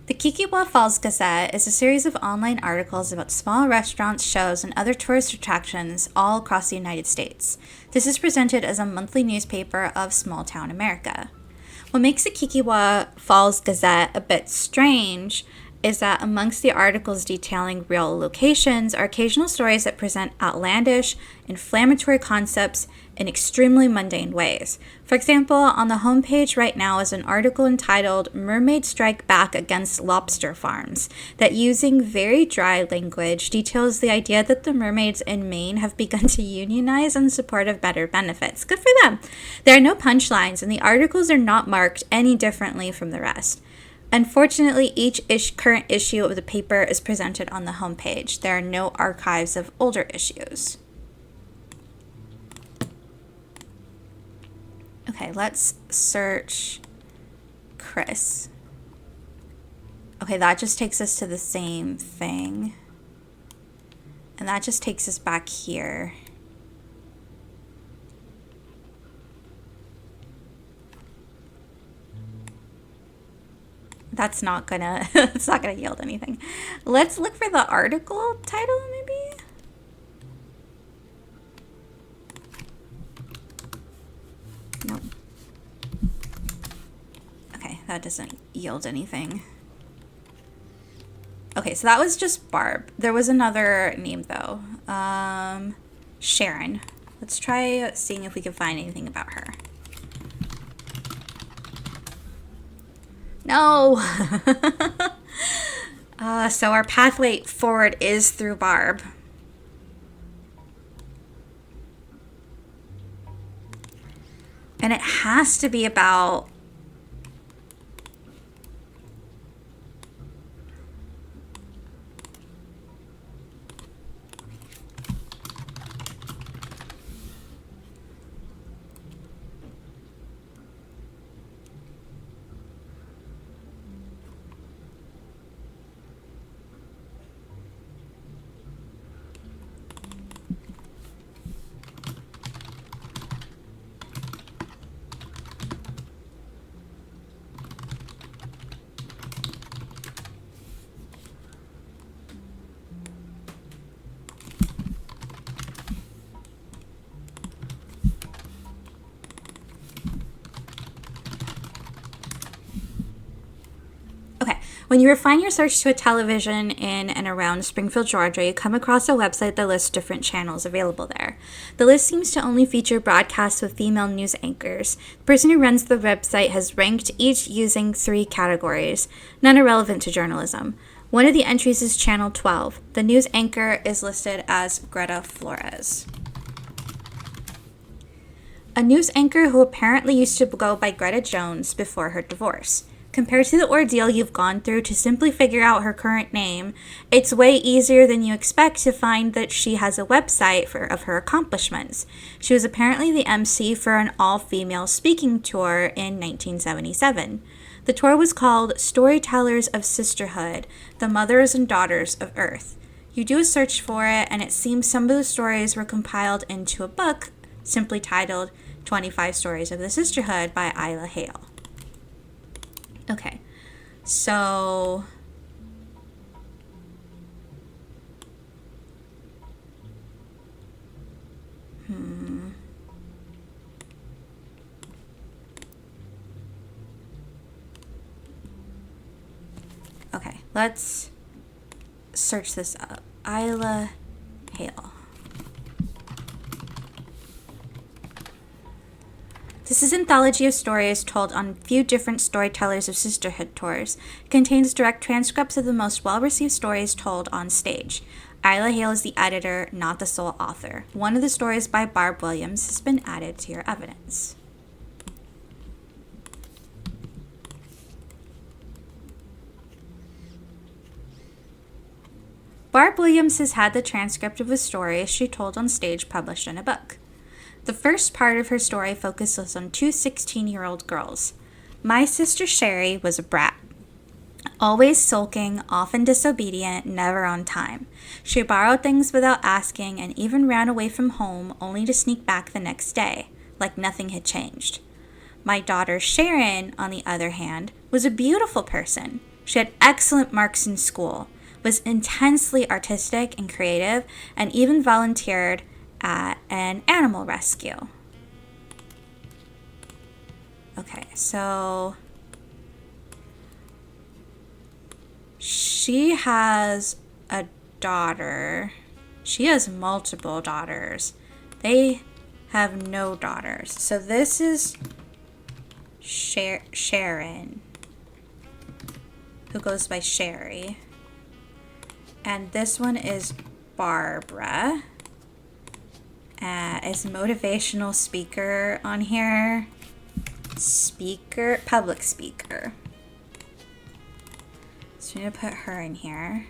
The Kikkiwa Falls Gazette is a series of online articles about small restaurants, shows, and other tourist attractions all across the United States. This is presented as a monthly newspaper of small town America. What makes the Kikkiwa Falls Gazette a bit strange is that amongst the articles detailing real locations are occasional stories that present outlandish, inflammatory concepts in extremely mundane ways. For example, on the homepage right now is an article entitled "Mermaids Strike Back Against Lobster Farms" that, using very dry language, details the idea that the mermaids in Maine have begun to unionize in support of better benefits. Good for them. There are no punchlines, and the articles are not marked any differently from the rest. Unfortunately, each current issue of the paper is presented on the homepage. There are no archives of older issues. Okay, let's search Chris. Okay, that just takes us to the same thing. And that just takes us back here. That's not gonna it's not gonna yield anything. Let's look for the article title, maybe. Nope. Okay, that doesn't yield anything. Okay, so that was just Barb. There was another name though. Sharon. Let's try seeing if we can find anything about her. No! So our pathway forward is through Barb. And it has to be about... When you refine your search to a television in and around Springfield, Georgia, you come across a website that lists different channels available there. The list seems to only feature broadcasts with female news anchors. The person who runs the website has ranked each using 3 categories, none are relevant to journalism. One of the entries is Channel 12. The news anchor is listed as Greta Flores. A news anchor who apparently used to go by Greta Jones before her divorce. Compared to the ordeal you've gone through to simply figure out her current name, it's way easier than you expect to find that she has a website of her accomplishments. She was apparently the MC for an all-female speaking tour in 1977. The tour was called Storytellers of Sisterhood, the Mothers and Daughters of Earth. You do a search for it, and it seems some of the stories were compiled into a book simply titled 25 Stories of the Sisterhood by Isla Hale. Okay, so okay, let's search this up. Isla Hale. This is an anthology of stories told on a few different Storytellers of Sisterhood tours. It contains direct transcripts of the most well-received stories told on stage. Isla Hale is the editor, not the sole author. One of the stories by Barb Williams has been added to your evidence. Barb Williams has had the transcript of a story she told on stage published in a book. The first part of her story focuses on two 16-year-old girls. My sister Sherry was a brat. Always sulking, often disobedient, never on time. She borrowed things without asking and even ran away from home only to sneak back the next day, like nothing had changed. My daughter Sharon, on the other hand, was a beautiful person. She had excellent marks in school, was intensely artistic and creative, and even volunteered at an animal rescue. Okay, so she has a daughter. She has multiple daughters. They have no daughters. So this is Sharon, who goes by Sherry. And this one is Barbara. Is motivational speaker on here. Public speaker. So I'm going to put her in here.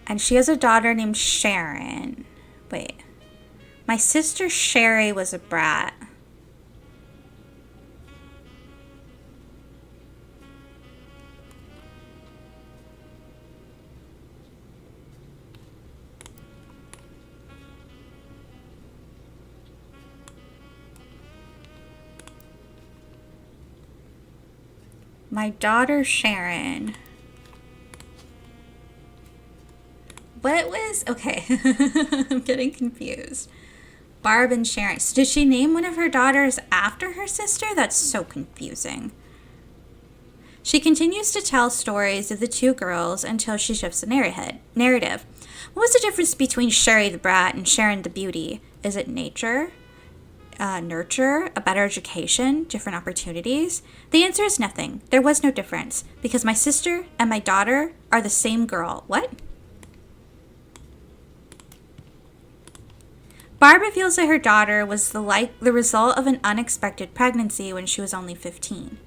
And she has a daughter named Sharon. Wait. My sister Sherry was a brat. My daughter Sharon. Okay, I'm getting confused. Barb and Sharon. So did she name one of her daughters after her sister? That's so confusing. She continues to tell stories of the two girls until she shifts the narrative. What was the difference between Sherry the brat and Sharon the beauty? Is it nature? Nurture, a better education, different opportunities? The answer is nothing. There was no difference because my sister and my daughter are the same girl. What? Barbara feels that her daughter was the result of an unexpected pregnancy when she was only 15.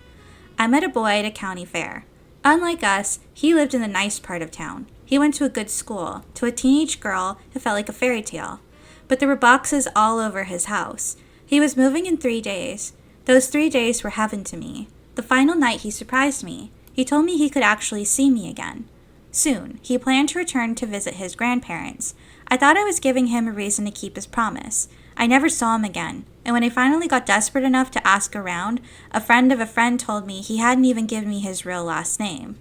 I met a boy at a county fair. Unlike us, he lived in the nice part of town. He went to a good school, to a teenage girl who felt like a fairy tale. But there were boxes all over his house. He was moving in 3 days. Those 3 days were heaven to me. The final night he surprised me. He told me he could actually see me again. Soon, he planned to return to visit his grandparents. I thought I was giving him a reason to keep his promise. I never saw him again, and when I finally got desperate enough to ask around, a friend of a friend told me he hadn't even given me his real last name.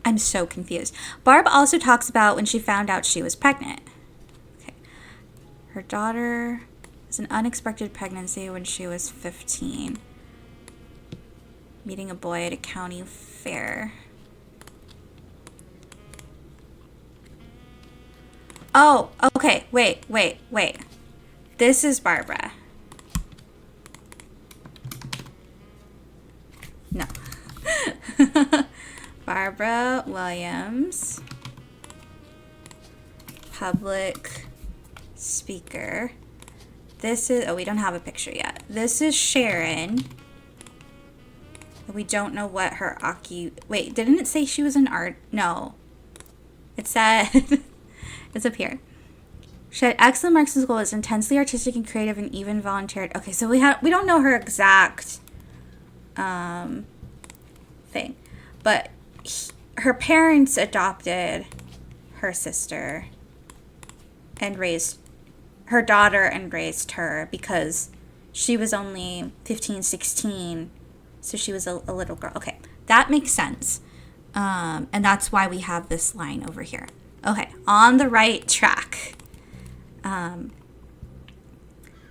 I'm so confused. Barb also talks about when she found out she was pregnant. Okay. Her daughter was an unexpected pregnancy when she was 15. Meeting a boy at a county fair. Oh, okay. Wait. This is Barbara. No. Barbara Williams, public speaker. This is, we don't have a picture yet. This is Sharon. We don't know what her wait, didn't it say she was an art? No. It said, it's up here. She had excellent marks in school, was intensely artistic and creative, and even volunteered. Okay, so we don't know her exact thing. But her parents adopted her sister and raised her daughter and raised her because she was only 15, 16. So she was a little girl. Okay, that makes sense. And that's why we have this line over here. Okay, on the right track.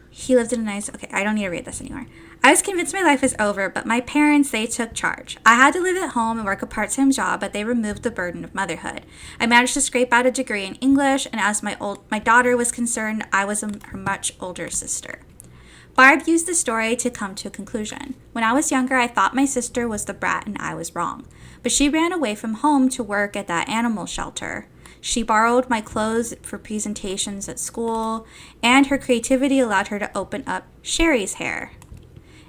He lived in a nice... Okay, I don't need to read this anymore. I was convinced my life was over, but my parents, they took charge. I had to live at home and work a part-time job, but they removed the burden of motherhood. I managed to scrape out a degree in English, and as my daughter was concerned, I was her much older sister. Barb used the story to come to a conclusion. When I was younger, I thought my sister was the brat and I was wrong. But she ran away from home to work at that animal shelter. She borrowed my clothes for presentations at school, and her creativity allowed her to open up Sherry's hair.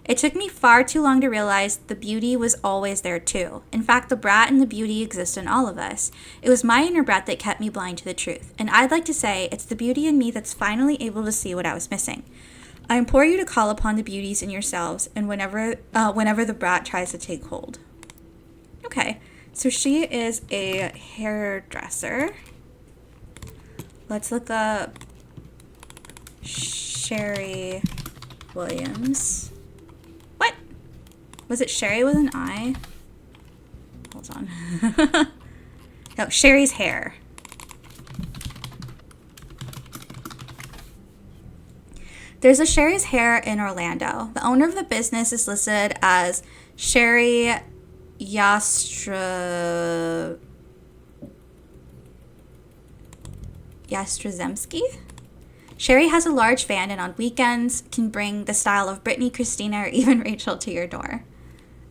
It took me far too long to realize the beauty was always there too. In fact, the brat and the beauty exist in all of us. It was my inner brat that kept me blind to the truth. And I'd like to say it's the beauty in me that's finally able to see what I was missing. I implore you to call upon the beauties in yourselves and whenever the brat tries to take hold. Okay, so she is a hairdresser. Let's look up Sherry Williams. What? Was it Sherry with an I? Hold on. No, Sherry's hair. There's a Sherry's Hair in Orlando. The owner of the business is listed as Sherry Yastrozemski. Sherry has a large van and on weekends can bring the style of Brittany, Christina, or even Rachel to your door.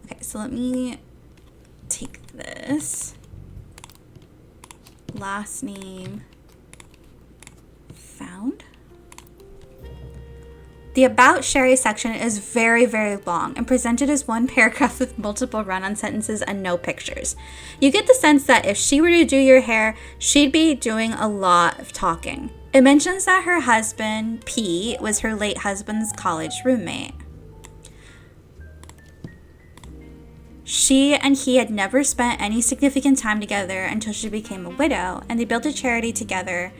Okay, so let me take this. Last name found. The About Sherry section is very, very long and presented as one paragraph with multiple run-on sentences and no pictures. You get the sense that if she were to do your hair, she'd be doing a lot of talking. It mentions that her husband, P, was her late husband's college roommate. She and he had never spent any significant time together until she became a widow, and they built a charity together.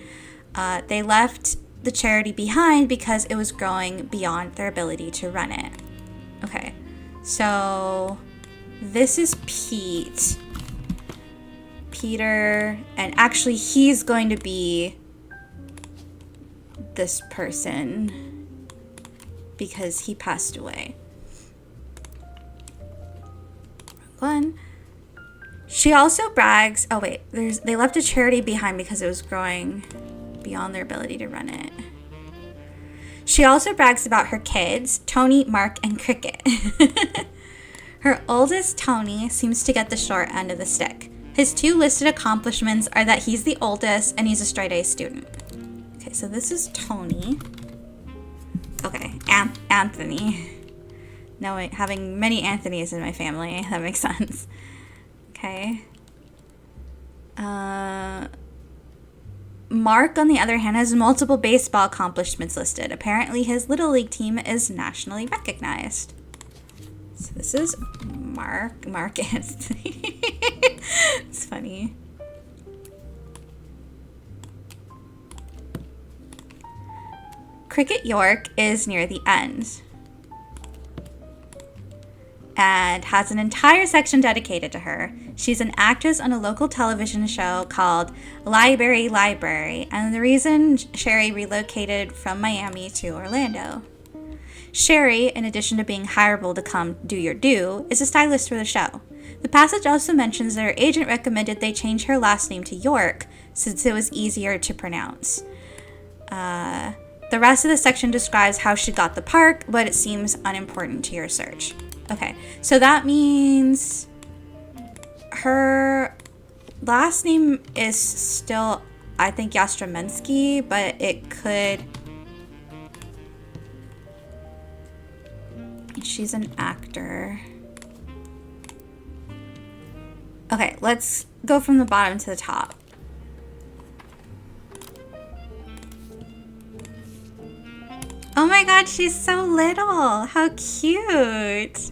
They left the charity behind because it was growing beyond their ability to run it. Okay, so this is Peter, and actually he's going to be this person because he passed away. One. She also brags, they left a charity behind because it was growing beyond their ability to run it. She also brags about her kids, Tony, Mark, and Cricket. Her oldest, Tony, seems to get the short end of the stick. His two listed accomplishments are that he's the oldest and he's a straight-A student. Okay, so this is Tony. Okay, Anthony. No, having many Anthonys in my family, that makes sense. Okay. Mark, on the other hand, has multiple baseball accomplishments listed. Apparently, his Little League team is nationally recognized. So this is Mark Anthony. It's funny. Cricket York is near the end and has an entire section dedicated to her. She's an actress on a local television show called Library, and the reason Sherry relocated from Miami to Orlando. Sherry, in addition to being hireable to come do your due, is a stylist for the show. The passage also mentions that her agent recommended they change her last name to York since it was easier to pronounce. The rest of the section describes how she got the park, but it seems unimportant to your search. Okay, so that means her last name is still, I think, Yastromensky, but it could... She's an actor. Okay, let's go from the bottom to the top. Oh my god, she's so little. How cute.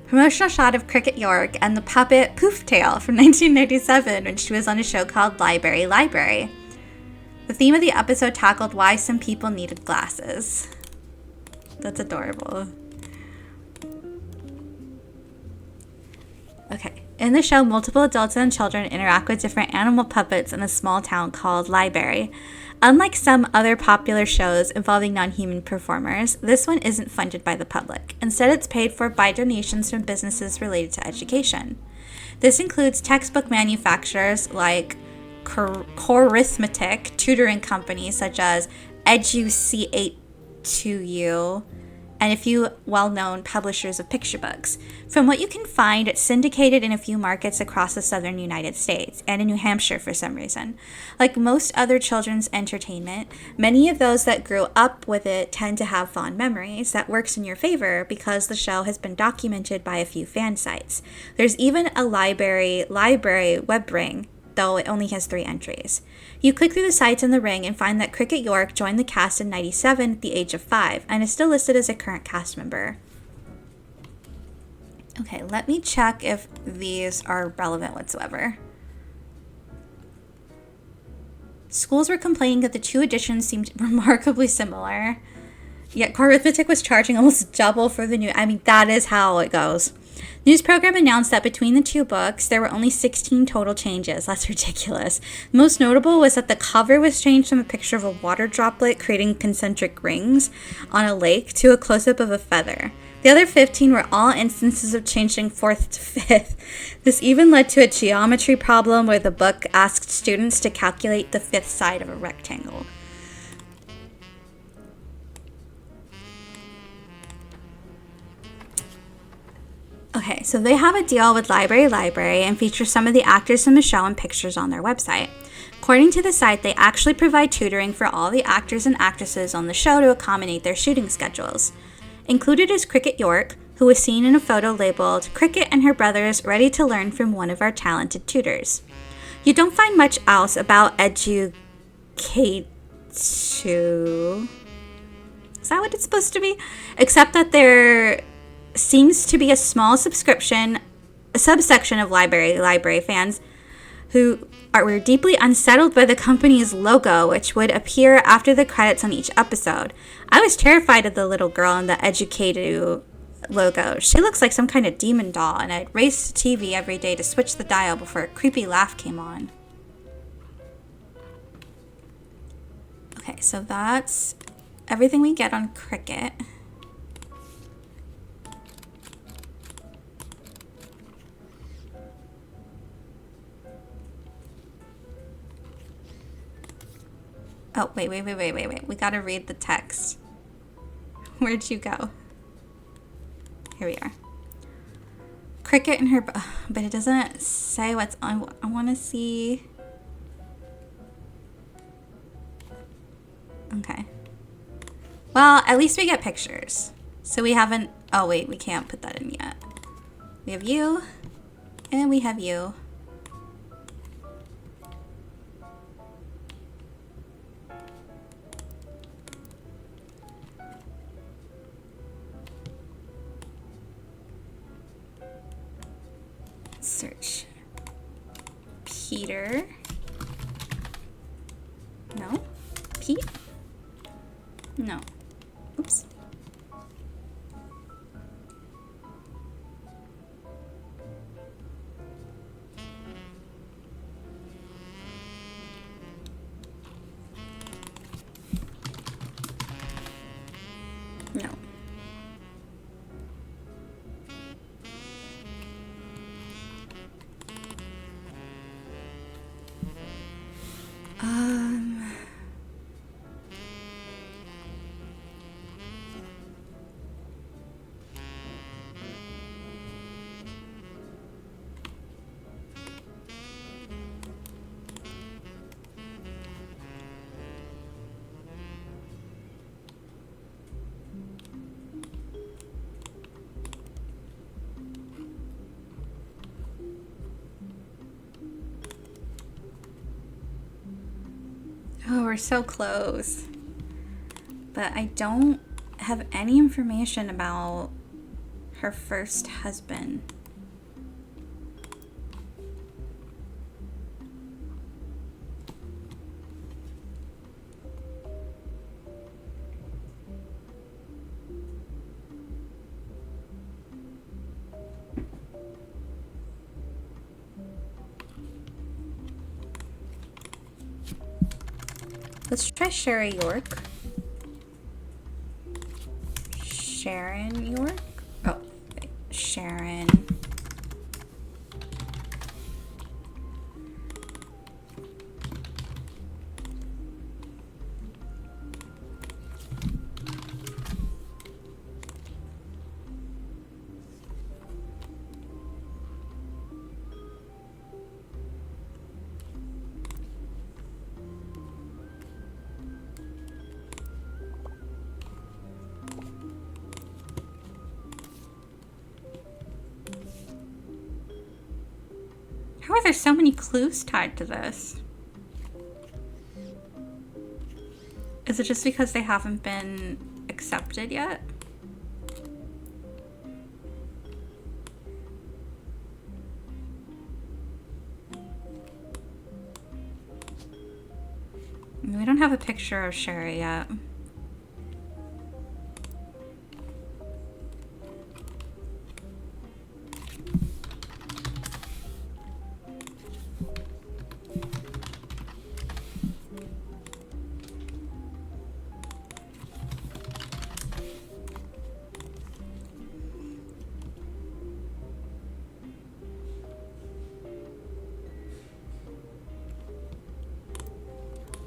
Promotional shot of Cricket York and the puppet Pooftail from 1997 when she was on a show called Library. The theme of the episode tackled why some people needed glasses. That's adorable. Okay. In the show, multiple adults and children interact with different animal puppets in a small town called Library. Unlike some other popular shows involving non-human performers, this one isn't funded by the public. Instead, it's paid for by donations from businesses related to education. This includes textbook manufacturers like Corithmetic, tutoring companies such as EduC82U, and a few well-known publishers of picture books. From what you can find, it's syndicated in a few markets across the southern United States and in New Hampshire for some reason. Like most other children's entertainment, many of those that grew up with it tend to have fond memories that works in your favor because the show has been documented by a few fan sites. There's even a library web ring, though it only has 3 entries. You click through the sites in the ring and find that Cricket York joined the cast in '97 at the age of 5 and is still listed as a current cast member. Okay, let me check if these are relevant whatsoever. Schools were complaining that the 2 editions seemed remarkably similar, yet Core Arithmetic was charging almost double for the new. I mean, that is how it goes. News program announced that between the 2 books, there were only 16 total changes. That's ridiculous. Most notable was that the cover was changed from a picture of a water droplet creating concentric rings on a lake to a close-up of a feather. The other 15 were all instances of changing 4th to 5th. This even led to a geometry problem where the book asked students to calculate the 5th side of a rectangle. Okay, so they have a deal with Library and feature some of the actors from the show and pictures on their website. According to the site, they actually provide tutoring for all the actors and actresses on the show to accommodate their shooting schedules. Included is Cricket York, who was seen in a photo labeled "Cricket and her brothers ready to learn from one of our talented tutors." You don't find much else about Educate2. Is that what it's supposed to be? Except that there seems to be a small subsection of library fans who were deeply unsettled by the company's logo, which would appear after the credits on each episode. I was terrified of the little girl in the Educate2 logo. She looks like some kind of demon doll, and I'd race the TV every day to switch the dial before a creepy laugh came on. Okay, so that's everything we get on Cricket. Oh, wait. We gotta read the text. Where'd you go? Here we are. Cricket and her... But it doesn't say what's on... I want to see... Okay. Well, at least we get pictures. So we haven't... Oh, wait. We can't put that in yet. We have you. And we have you. Search Peter. No. Pete? No. Oops. No. Oh, we're so close. But I don't have any information about her first husband. Let's try Sherry York. Sharon York? Oh, wait. Sharon. How are there so many clues tied to this? Is it just because they haven't been accepted yet? We don't have a picture of Sherry yet.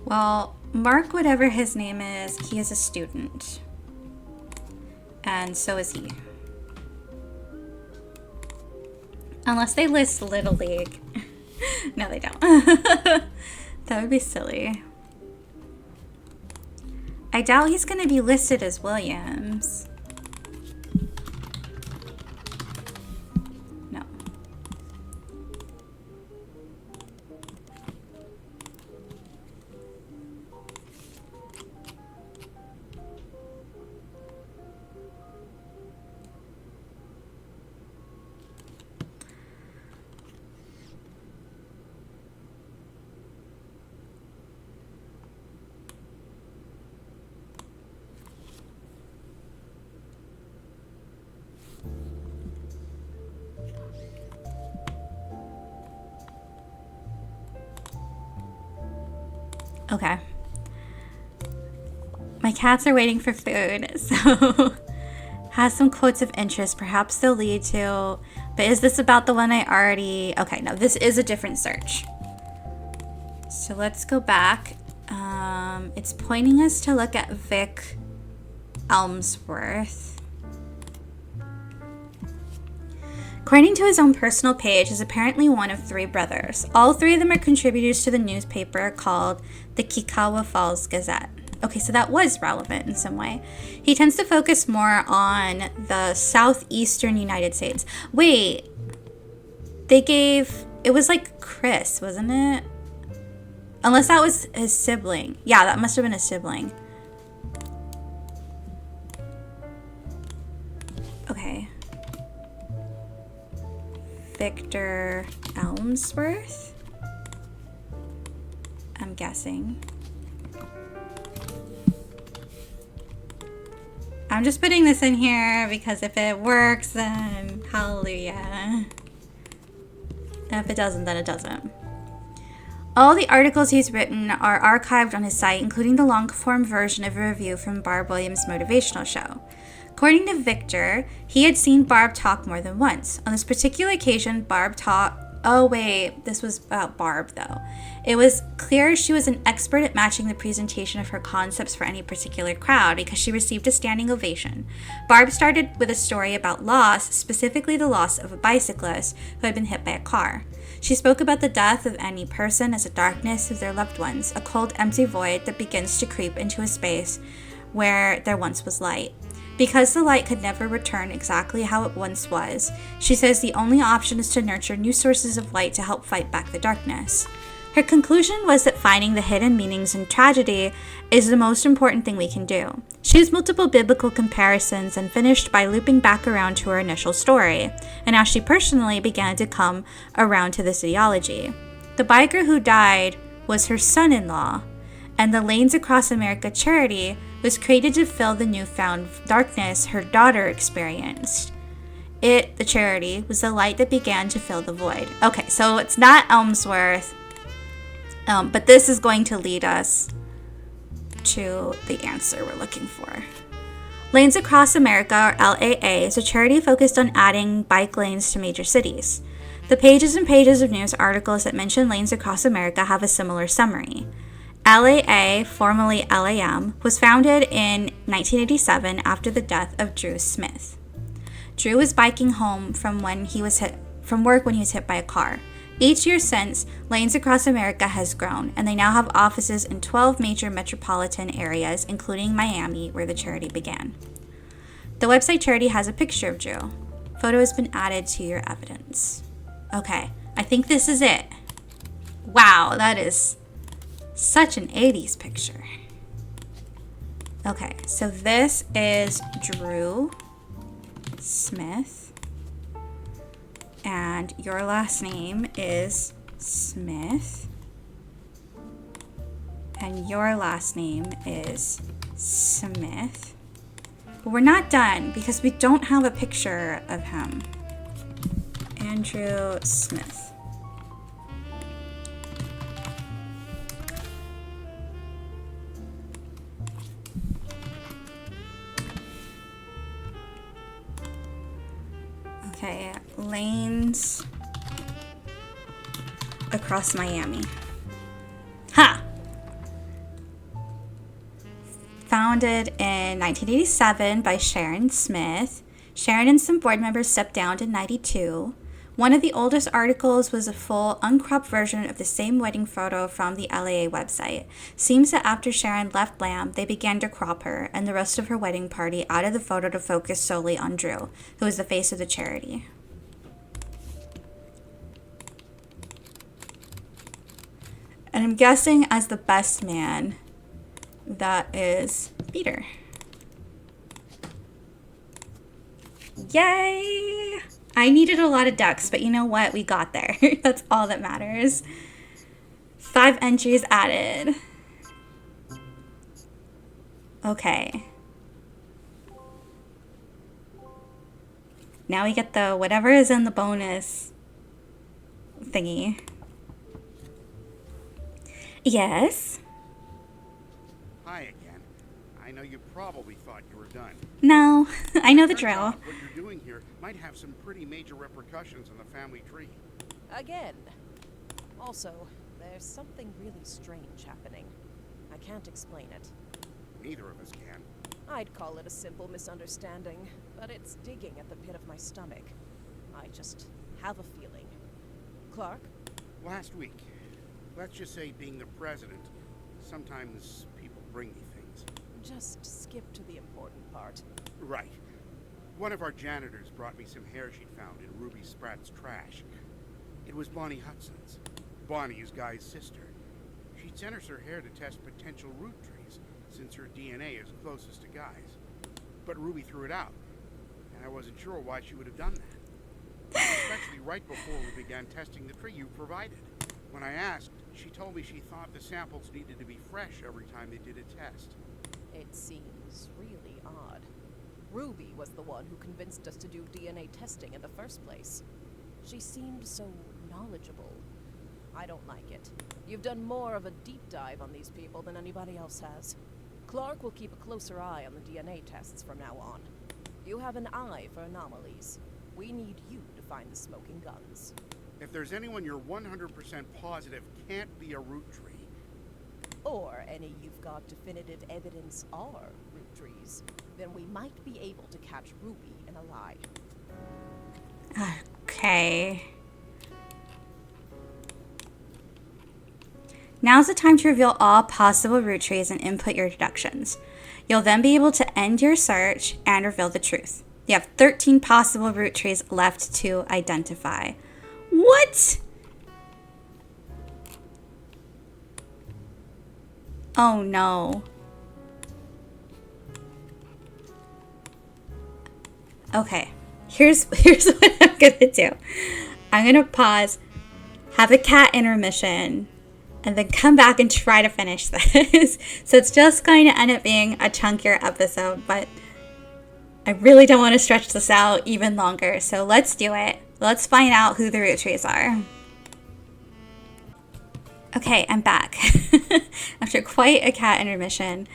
Well, Mark, whatever his name is, he is a student. And so is he. Unless they list Little League. No, they don't. That would be silly. I doubt he's going to be listed as Williams. No. Okay. My cats are waiting for food, so has some quotes of interest. Perhaps they'll lead to... But is this about the one I already... Okay, no, this is a different search. So let's go back. It's pointing us to look at Vic Elmsworth. According to his own personal page, is apparently one of 3 brothers. All 3 of them are contributors to the newspaper called the Kikawa Falls Gazette. Okay, so that was relevant in some way. He tends to focus more on the southeastern United States. Wait, they gave... It was like Chris, wasn't it? Unless that was his sibling. Yeah, that must have been a sibling. Okay. Victor Elmsworth, I'm guessing. I'm just putting this in here because if it works, then hallelujah. And if it doesn't, then it doesn't. All the articles he's written are archived on his site, including the long-form version of a review from Barb Williams' motivational show. According to Victor, he had seen Barb talk more than once. On this particular occasion, Barb talked... Oh, wait. This was about Barb, though. It was clear she was an expert at matching the presentation of her concepts for any particular crowd because she received a standing ovation. Barb started with a story about loss, specifically the loss of a bicyclist who had been hit by a car. She spoke about the death of any person as a darkness of their loved ones, a cold, empty void that begins to creep into a space where there once was light. Because the light could never return exactly how it once was, she says the only option is to nurture new sources of light to help fight back the darkness. Her conclusion was that finding the hidden meanings in tragedy is the most important thing we can do. She used multiple biblical comparisons and finished by looping back around to her initial story, and how she personally began to come around to this ideology. The biker who died was her son-in-law, and the Lanes Across America charity was created to fill the newfound darkness her daughter experienced. It, the charity, was the light that began to fill the void. Okay, so it's not Elmsworth, but this is going to lead us to the answer we're looking for. Lanes Across America, or LAA, is a charity focused on adding bike lanes to major cities. The pages and pages of news articles that mention Lanes Across America have a similar summary. LAA, formerly LAM, was founded in 1987 after the death of Drew Smith. Drew was biking home from work when he was hit by a car. Each year since, Lanes Across America has grown, and they now have offices in 12 major metropolitan areas, including Miami, where the charity began. The website charity has a picture of Drew. Photo has been added to your evidence. Okay, I think this is it. Wow, that is such an 80s picture. Okay, so this is Drew Smith. And your last name is Smith. And your last name is Smith. But we're not done because we don't have a picture of him. Andrew Smith. Okay, lanes across Miami. Ha! Founded in 1987 by Sharon Smith. Sharon and some board members stepped down in 92. One of the oldest articles was a full, uncropped version of the same wedding photo from the LAA website. Seems that after Sharon left Blam, they began to crop her and the rest of her wedding party out of the photo to focus solely on Drew, who was the face of the charity. And I'm guessing as the best man, that is Peter. Yay! I needed a lot of ducks, but you know what? We got there. That's all that matters. 5 entries added. Okay. Now we get the whatever is in the bonus thingy. Yes? Hi again. I know you probably thought you were done. No, I know the Turns drill. out what you're doing here might have some pretty major repercussions on the family tree. Again. Also, there's something really strange happening. I can't explain it. Neither of us can. I'd call it a simple misunderstanding, but it's digging at the pit of my stomach. I just have a feeling. Clark? Last week, let's just say being the president, sometimes people bring me things. Just skip to the important part. Right. One of our janitors brought me some hair she'd found in Ruby Spratt's trash. It was Bonnie Hudson's. Bonnie is Guy's sister. She'd sent us her hair to test potential Roottrees, since her DNA is closest to Guy's. But Ruby threw it out, and I wasn't sure why she would have done that. Especially right before we began testing the tree you provided. When I asked, she told me she thought the samples needed to be fresh every time they did a test. It seems really odd. Ruby was the one who convinced us to do DNA testing in the first place. She seemed so knowledgeable. I don't like it. You've done more of a deep dive on these people than anybody else has. Clark will keep a closer eye on the DNA tests from now on. You have an eye for anomalies. We need you to find the smoking guns. If there's anyone you're 100% positive can't be a Roottrie, Or any you've got definitive evidence are Roottrees, then we might be able to catch Ruby in a lie. Okay. Now's the time to reveal all possible Roottrees and input your deductions. You'll then be able to end your search and reveal the truth. You have 13 possible Roottrees left to identify. What? Oh no. Okay, here's what I'm gonna do. I'm gonna pause, have a cat intermission, and then come back and try to finish this. So it's just going to end up being a chunkier episode, but I really don't want to stretch this out even longer. So let's do it. Let's find out who the Roottrees are. Okay, I'm back. After quite a cat intermission,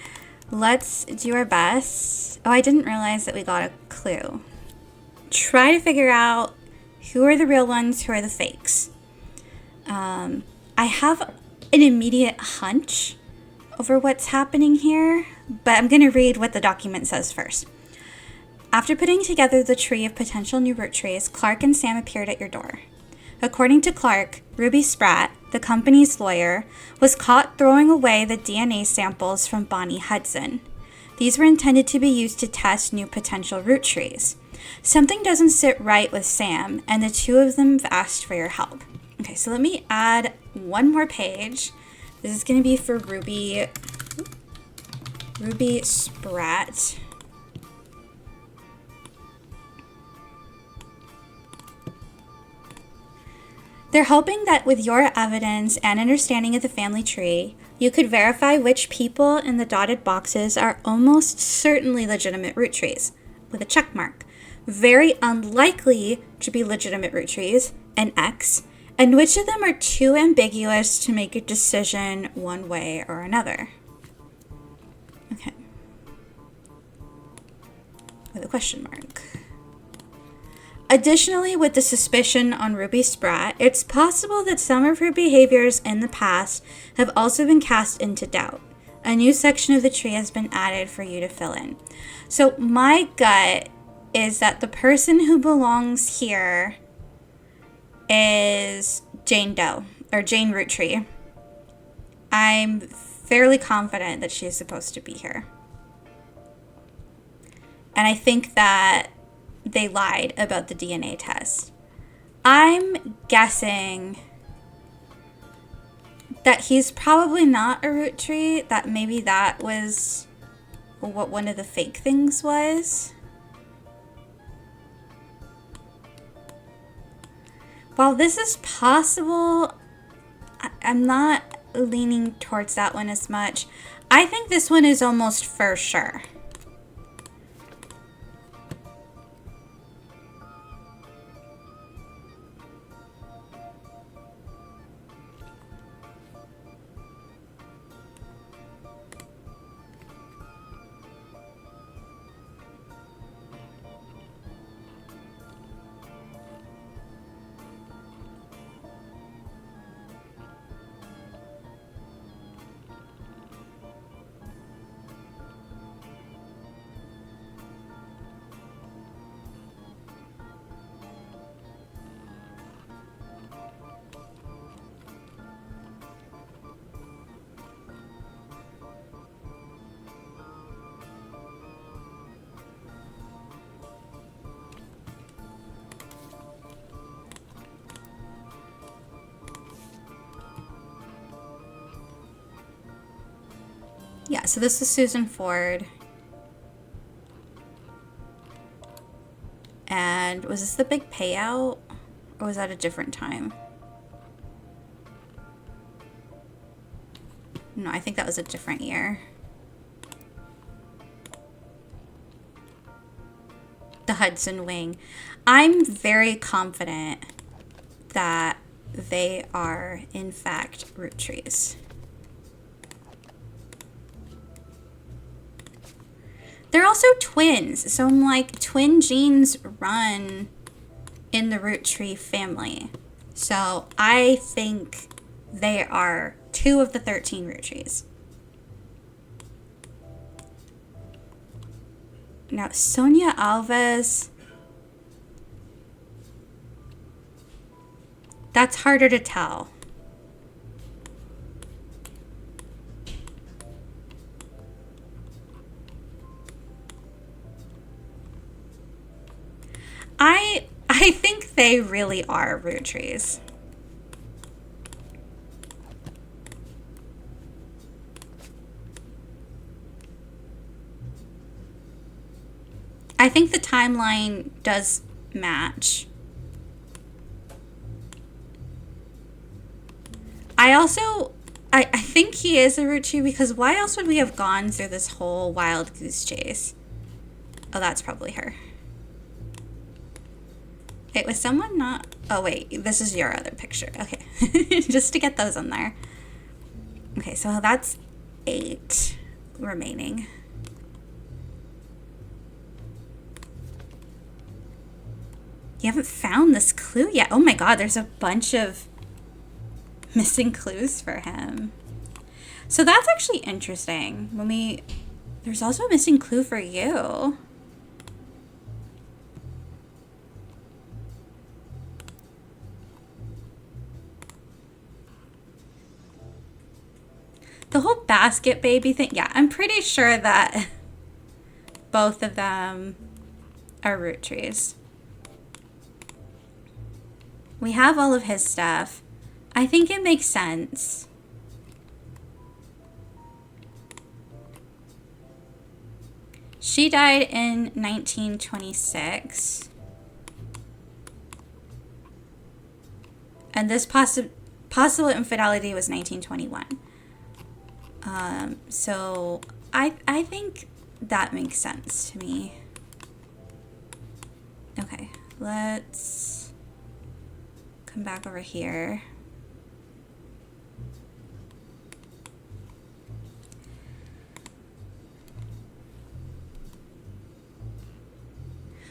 let's do our best. Oh, I didn't realize that we got a clue. Try to figure out who are the real ones, who are the fakes. I have an immediate hunch over what's happening here, but I'm going to read what the document says first. After putting together the tree of potential new Roottrees, Clark and Sam appeared at your door. According to Clark, Ruby Spratt, the company's lawyer, was caught throwing away the DNA samples from Bonnie Hudson. These were intended to be used to test new potential Roottrees. Something doesn't sit right with Sam, and the two of them have asked for your help. Okay, so let me add one more page. This is going to be for Ruby Sprat. They're hoping that with your evidence and understanding of the family tree, you could verify which people in the dotted boxes are almost certainly legitimate Roottrees, with a check mark. Very unlikely to be legitimate Roottrees, an X, and which of them are too ambiguous to make a decision one way or another. Okay. With a question mark. Additionally, with the suspicion on Ruby Sprat, it's possible that some of her behaviors in the past have also been cast into doubt. A new section of the tree has been added for you to fill in. So my gut is that the person who belongs here is Jane Doe, or Jane Roottree. I'm fairly confident that she is supposed to be here. And I think that they lied about the DNA test. I'm guessing that he's probably not a Roottree, that maybe that was what one of the fake things was. While this is possible, I'm not leaning towards that one as much. I think this one is almost for sure. Yeah, so this is Susan Ford. And was this the big payout? Or was that a different time? No, I think that was a different year. The Hudson Wing. I'm very confident that they are, in fact, Roottrees. They're also twins, so I'm like, twin genes run in the Roottree family. So I think they are 2 of the 13 Roottrees. Now, Sonia Alves, that's harder to tell. I think they really are Roottrees. I think the timeline does match. I think he is a Roottree because why else would we have gone through this whole wild goose chase? Oh, that's probably her. Wait, was someone not... Oh, wait. This is your other picture. Okay. Just to get those in there. Okay, so that's 8 remaining. You haven't found this clue yet. Oh my god, there's a bunch of missing clues for him. So that's actually interesting. There's also a missing clue for you. The whole basket baby thing, yeah, I'm pretty sure that both of them are Roottrees. We have all of his stuff. I think it makes sense. She died in 1926. And this possible infidelity was 1921. So I think that makes sense to me. Okay, let's come back over here.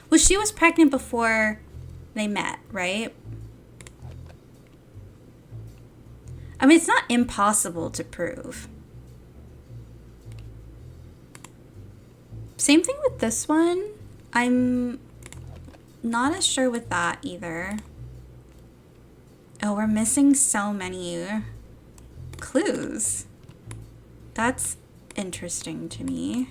Well, she was pregnant before they met, right? I mean, it's not impossible to prove. Same thing with this one. I'm not as sure with that either. Oh, we're missing so many clues. That's interesting to me.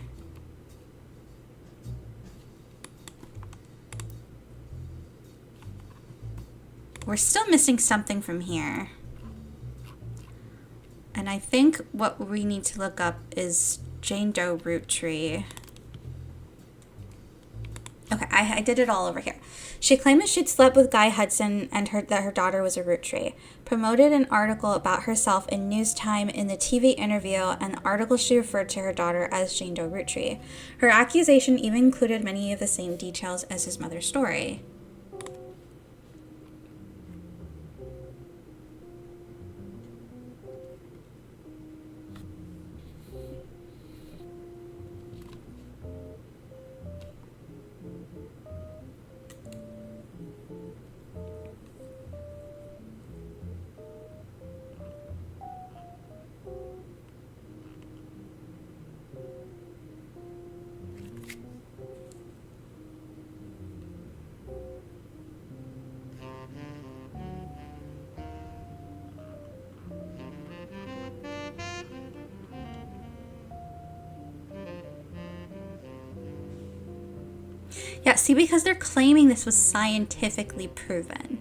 We're still missing something from here. And I think what we need to look up is Jane Doe root tree. Okay, I did it all over here. She claimed that she'd slept with Guy Hudson and that her daughter was a root tree. Promoted an article about herself in News Time in the TV interview, and the article she referred to her daughter as Jane Doe root tree. Her accusation even included many of the same details as his mother's story. Yeah, see, because they're claiming this was scientifically proven.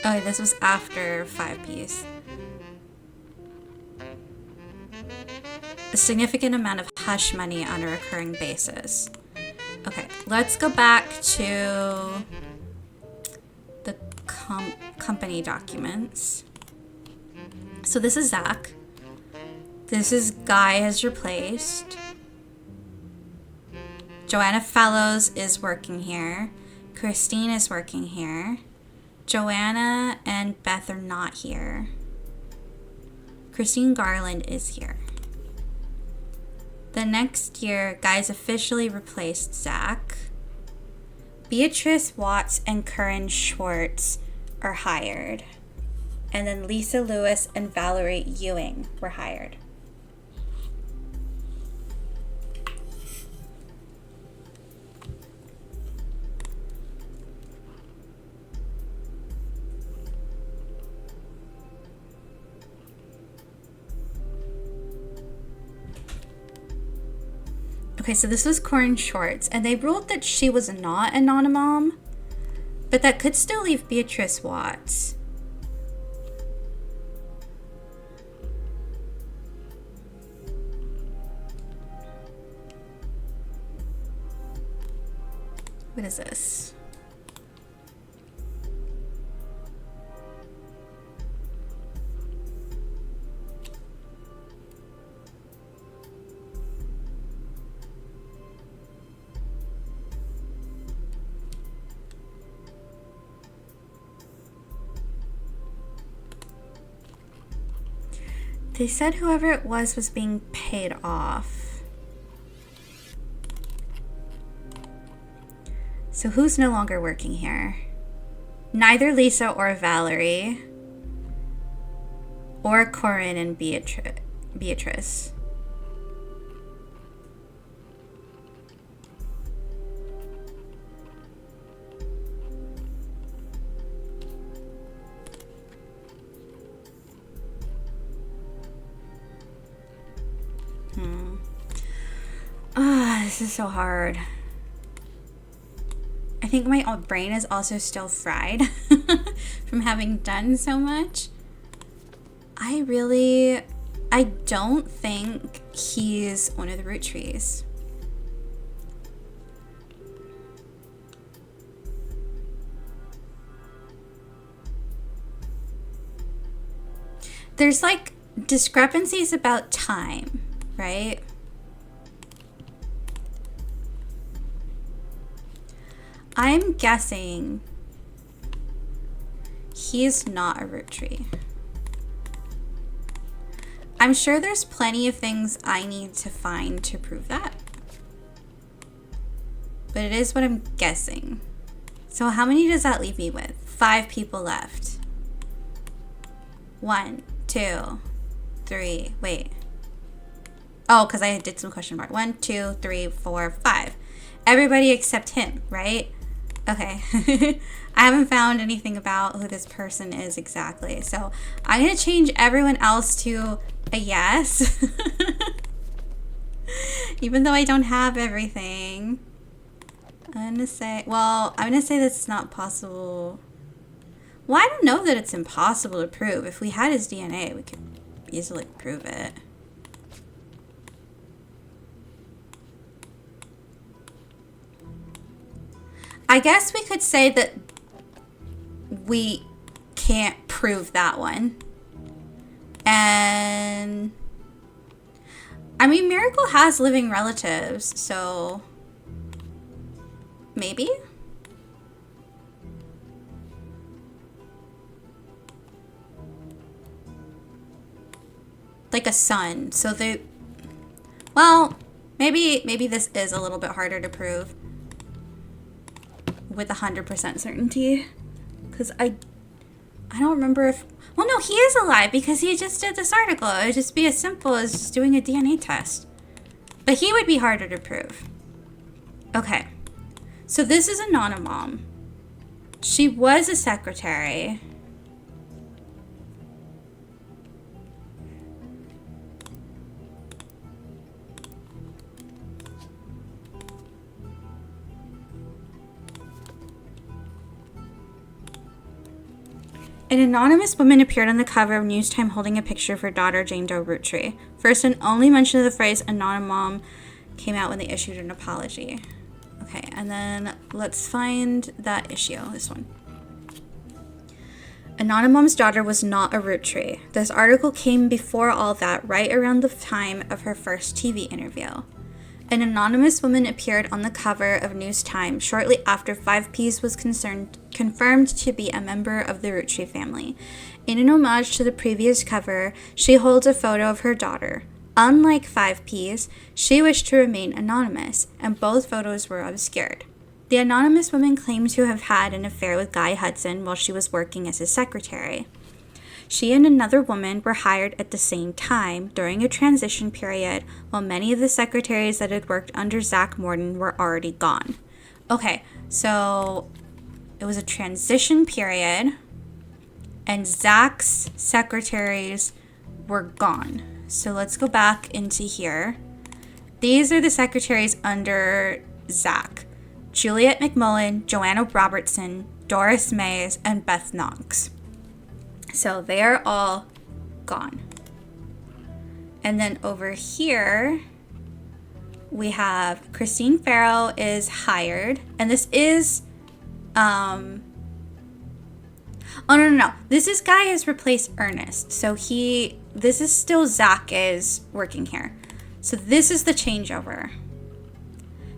Oh, this was after 5-piece. A significant amount of hush money on a recurring basis. Okay, let's go back to the company documents. So this is Zach. This is Guy has replaced. Joanna Fellows is working here. Christine is working here. Joanna and Beth are not here. Christine Garland is here. The next year, Guy's officially replaced Zach. Beatrice Watts and Curran Schwartz are hired. And then Lisa Lewis and Valerie Ewing were hired. Okay, so this was Corin Schwartz, and they ruled that she was not a non-mom, but that could still leave Beatrice Watts. What is this? They said whoever it was being paid off. So who's no longer working here? Neither Lisa or Valerie. Or Corinne and Beatrice. This is so hard. I think my brain is also still fried from having done so much. I don't think he's one of the Roottrees. There's like discrepancies about time, right? I'm guessing he's not a Roottrie. I'm sure there's plenty of things I need to find to prove that. But it is what I'm guessing. So how many does that leave me with? 5 people left. 1, 2, 3, wait. Oh, because I did some question mark. 1, 2, 3, 4, 5. Everybody except him, right? Okay. I haven't found anything about who this person is exactly. So I'm going to change everyone else to a yes. Even though I don't have everything. I'm going to say that's not possible. Well, I don't know that it's impossible to prove. If we had his DNA, we could easily prove it. I guess we could say that we can't prove that one. And I mean, Miracle has living relatives, so maybe? Like a son. So maybe this is a little bit harder to prove with 100% certainty, because I don't remember if, well, no, he is alive because he just did this article. It would just be as simple as just doing a DNA test, but he would be harder to prove. Okay, so this is Anonymom. She was a secretary. An anonymous woman appeared on the cover of News Time holding a picture of her daughter, Jane Doe Roottrie. First and only mention of the phrase Anonymom came out when they issued an apology. Okay, and then let's find that issue, this one. Anonymom's daughter was not a Roottrie. This article came before all that, right around the time of her first TV interview. An anonymous woman appeared on the cover of News Time shortly after 5Ps was confirmed to be a member of the Roottrie family. In an homage to the previous cover, she holds a photo of her daughter. Unlike 5Ps, she wished to remain anonymous, and both photos were obscured. The anonymous woman claimed to have had an affair with Guy Hudson while she was working as his secretary. She and another woman were hired at the same time during a transition period while many of the secretaries that had worked under Zach Morton were already gone. Okay, so it was a transition period and Zach's secretaries were gone. So let's go back into here. These are the secretaries under Zach: Juliet McMullen, Joanna Robertson, Doris Mays, and Beth Knox. So they are all gone. And then over here, we have Christine Farrow is hired. And this is, oh, no. This guy has replaced Ernest. So this is still Zach is working here. So this is the changeover.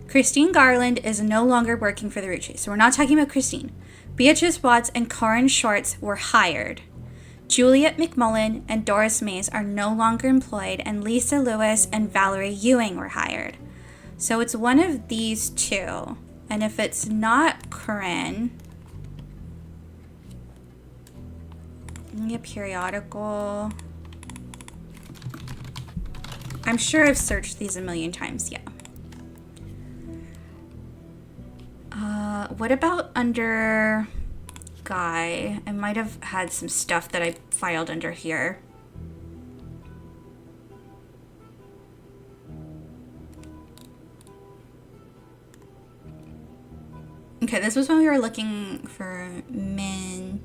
Christine Garland is no longer working for the Roottries. So we're not talking about Christine. Beatrice Watts and Corinne Shorts were hired. Juliet McMullen and Doris Mays are no longer employed, and Lisa Lewis and Valerie Ewing were hired. So it's one of these two. And if it's not Corinne, a periodical. I'm sure I've searched these a million times, yeah. What about under Guy? I might have had some stuff that I filed under here. Okay, this was when we were looking for Min.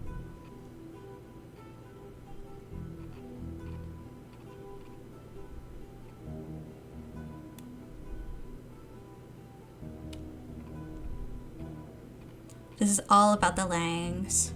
This is all about the Langs.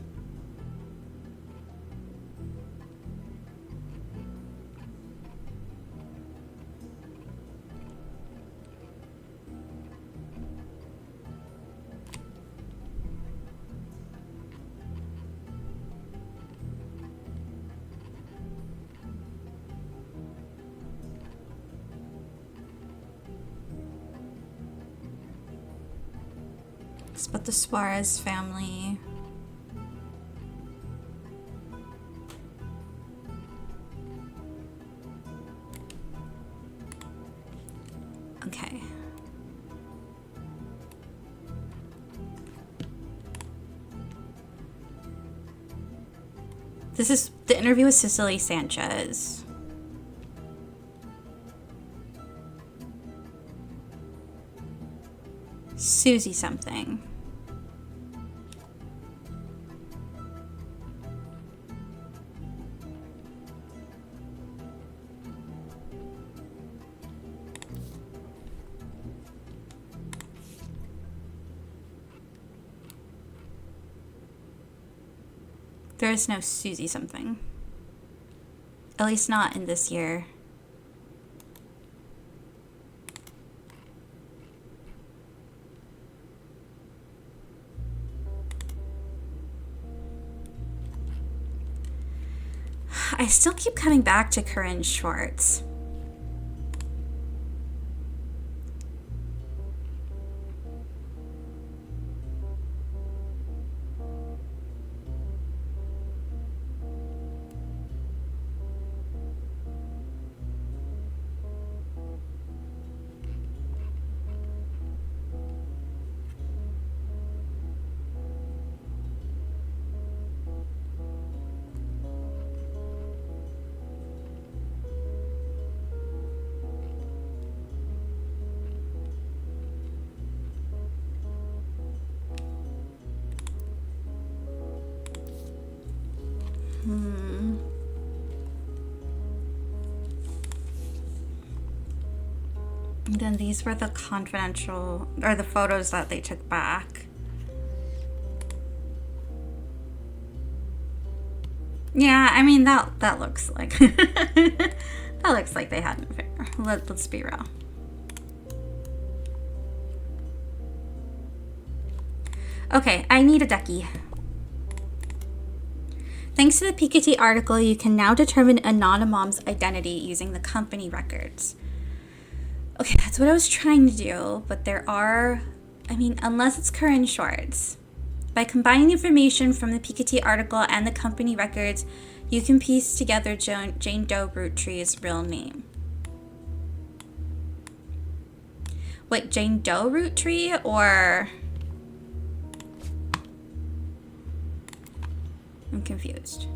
It's about the Suarez family. Okay. This is the interview with Cicely Sanchez. Susie something. There is no Susie something. At least not in this year. I still keep coming back to Corinne Schwartz. And then these were the confidential, or the photos that they took back. Yeah, I mean, that looks like, that looks like they had an affair. Let's be real. Okay, I need a ducky. Thanks to the Piketty article, you can now determine Anonymom's identity using the company records. Okay, that's what I was trying to do, but there are, I mean, unless it's Corinne Schwartz. By combining information from the Piketty article and the company records, you can piece together Jane Doe Roottrees' real name. Wait, Jane Doe Roottree or... I'm confused.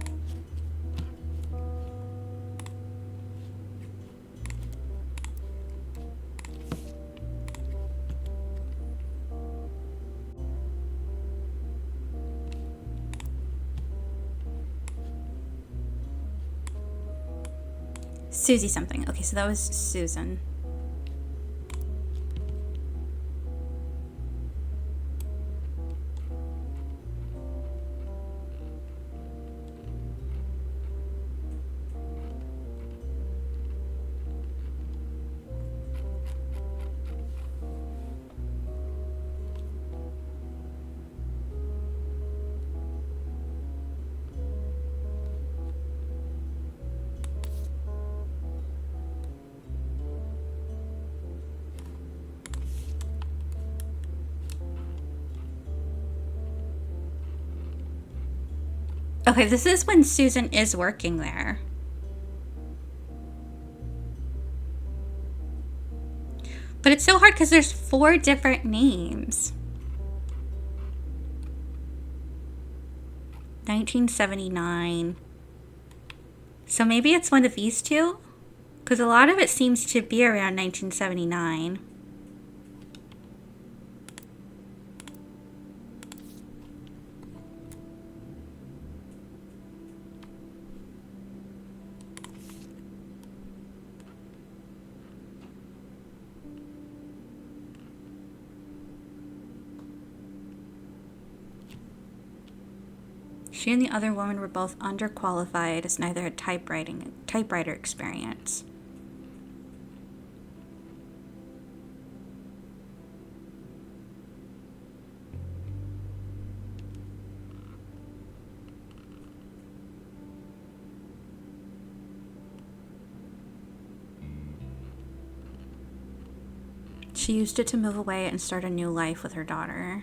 Susie something. Okay, so that was Susan. Okay, this is when Susan is working there. But it's so hard because there's 4 different names. 1979. So maybe it's one of these two? Because a lot of it seems to be around 1979. She and the other woman were both underqualified as neither had typewriter experience. She used it to move away and start a new life with her daughter.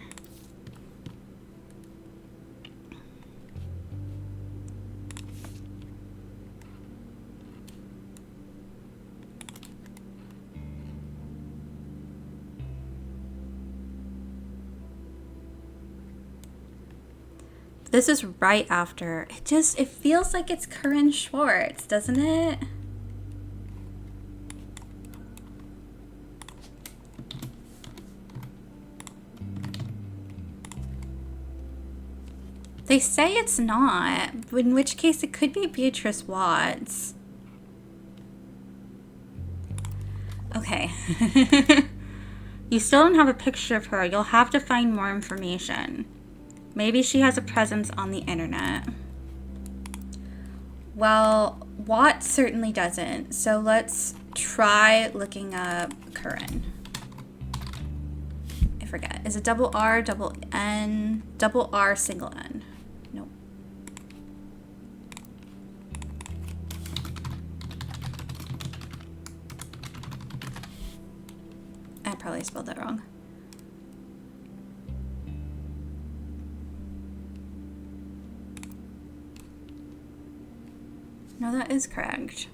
This is right after. It feels like it's Corinne Schwartz, doesn't it? They say it's not, in which case it could be Beatrice Watts. Okay. You still don't have a picture of her. You'll have to find more information. Maybe she has a presence on the internet. Well, Watts certainly doesn't. So let's try looking up Corinne. I forget. Is it double R, double N, double R, single N? Nope. I probably spelled that wrong. No, that is correct.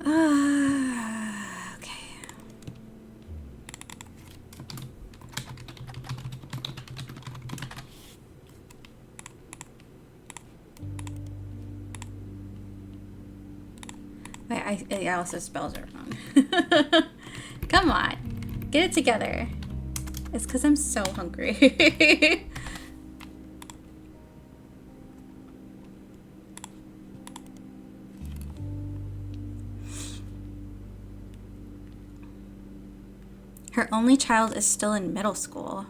Okay. Wait, I also spelled it wrong. Come on. Get it together. It's because I'm so hungry. Her only child is still in middle school.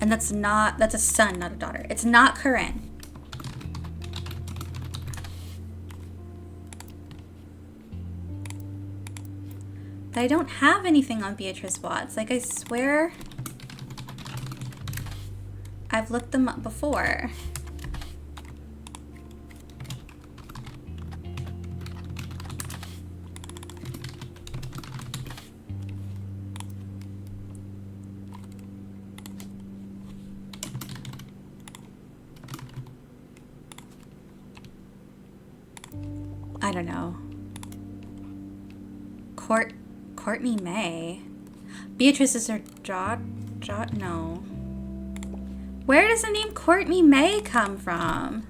And that's a son, not a daughter. It's not Corinne. But I don't have anything on Beatrice Watts. Like, I swear I've looked them up before. I don't know. Courtney May. Beatrice is her no. Where does the name Courtney May come from?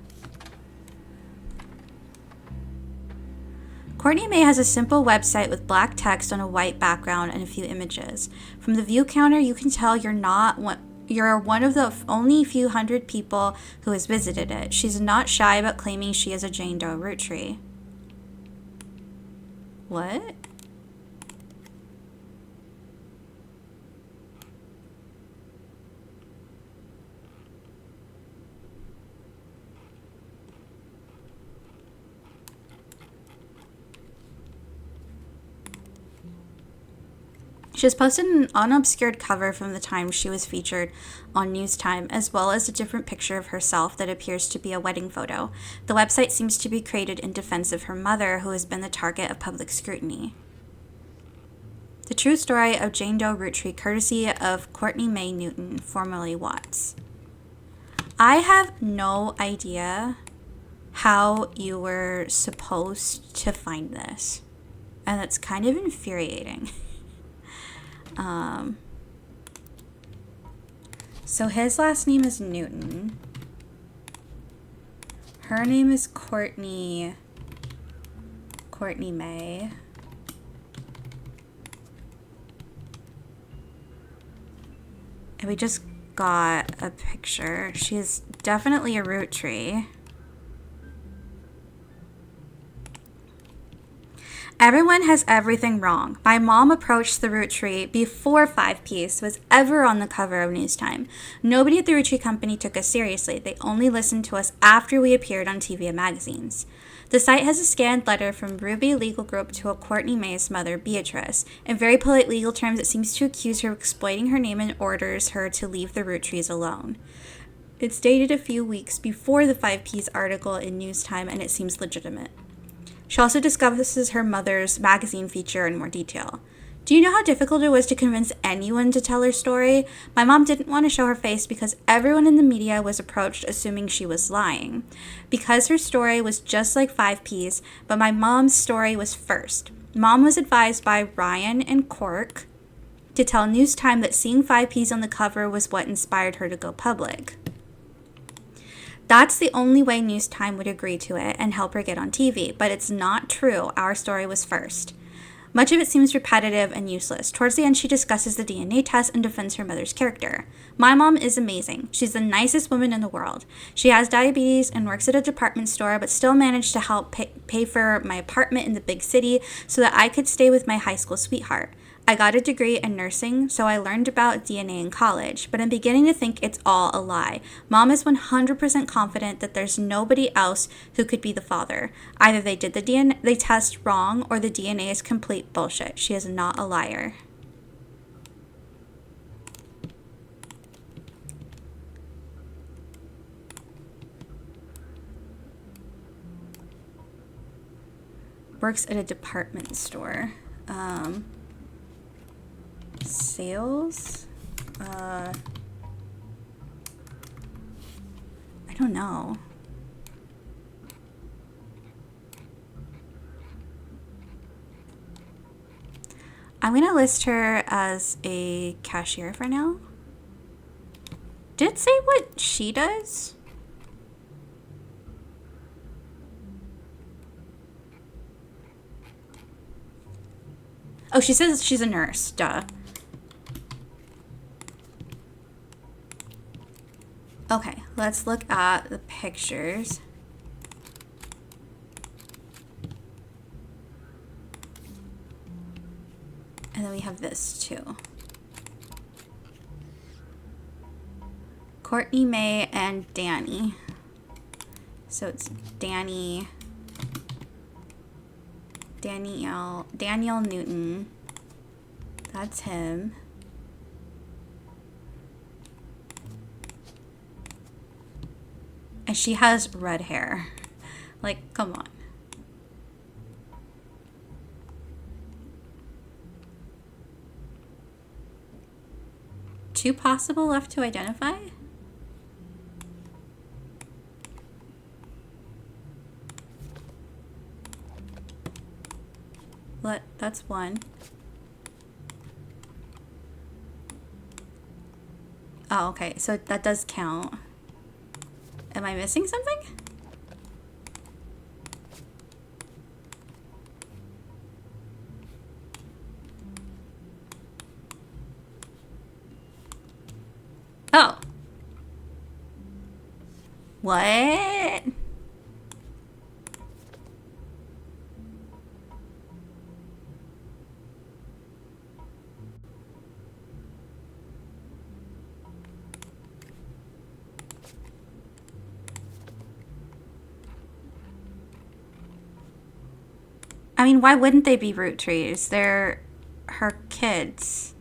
Courtney May has a simple website with black text on a white background and a few images. From the view counter, you can tell you're one of the only few hundred people who has visited it. She's not shy about claiming she is a Jane Doe Rootree. What? She has posted an unobscured cover from the time she was featured on News Time, as well as a different picture of herself that appears to be a wedding photo. The website seems to be created in defense of her mother, who has been the target of public scrutiny. The true story of Jane Doe Rootree, courtesy of Courtney May Newton, formerly Watts. I have no idea how you were supposed to find this, and that's kind of infuriating. So his last name is Newton. Her name is Courtney May. And we just got a picture. She is definitely a Rootree. Everyone has everything wrong. My mom approached the Rootree before 5 Piece was ever on the cover of News Time. Nobody at the Rootree company took us seriously. They only listened to us after we appeared on TV and magazines. The site has a scanned letter from Ruby Legal Group to a Courtney May's mother, Beatrice. In very polite legal terms, it seems to accuse her of exploiting her name and orders her to leave the Rootrees alone. It's dated a few weeks before the 5 Piece article in News Time, and it seems legitimate. She also discusses her mother's magazine feature in more detail. Do you know how difficult it was to convince anyone to tell her story? My mom didn't want to show her face because everyone in the media was approached assuming she was lying. Because her story was just like 5 Piece, but my mom's story was first. Mom was advised by Ryan and Cork to tell News Time that seeing 5 Piece on the cover was what inspired her to go public. That's the only way News Time would agree to it and help her get on TV, but it's not true. Our story was first. Much of it seems repetitive and useless. Towards the end, she discusses the DNA test and defends her mother's character. My mom is amazing. She's the nicest woman in the world. She has diabetes and works at a department store, but still managed to help pay for my apartment in the big city so that I could stay with my high school sweetheart. I got a degree in nursing, so I learned about DNA in college, but I'm beginning to think it's all a lie. Mom is 100% confident that there's nobody else who could be the father. Either they did the DNA test wrong or the DNA is complete bullshit. She is not a liar. Works at a department store. Sales? I don't know. I'm going to list her as a cashier for now. Did it say what she does? Oh, she says she's a nurse. Duh. Okay, let's look at the pictures. And then we have this too. Courtney May and Danny. So it's Daniel Newton. That's him. And she has red hair. Like, come on. Two possible left to identify? That's one. Oh, okay. So that does count. Am I missing something? What? I mean, why wouldn't they be Roottrees? They're her kids.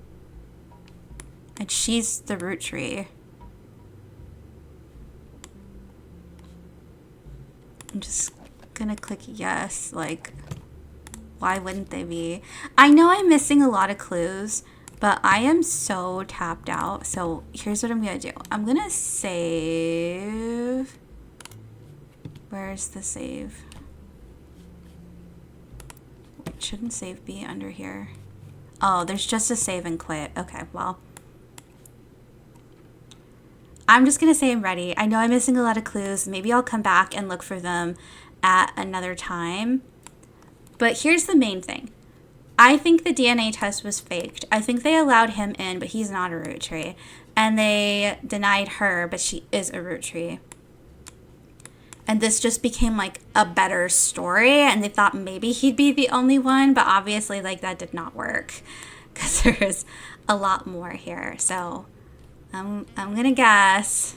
And she's the root tree. I'm just gonna click yes. Like, why wouldn't they be? I know I'm missing a lot of clues, but I am so tapped out. So here's what I'm gonna do. I'm gonna save. Where's the save? Shouldn't save be under here? Oh, there's just a save and quit. Okay, well. I'm just going to say I'm ready. I know I'm missing a lot of clues. Maybe I'll come back and look for them at another time. But here's the main thing. I think the DNA test was faked. I think they allowed him in, but he's not a root tree. And they denied her, but she is a root tree. And this just became like a better story. And they thought maybe he'd be the only one. But obviously, like, that did not work. Because there's a lot more here. So I'm going to guess.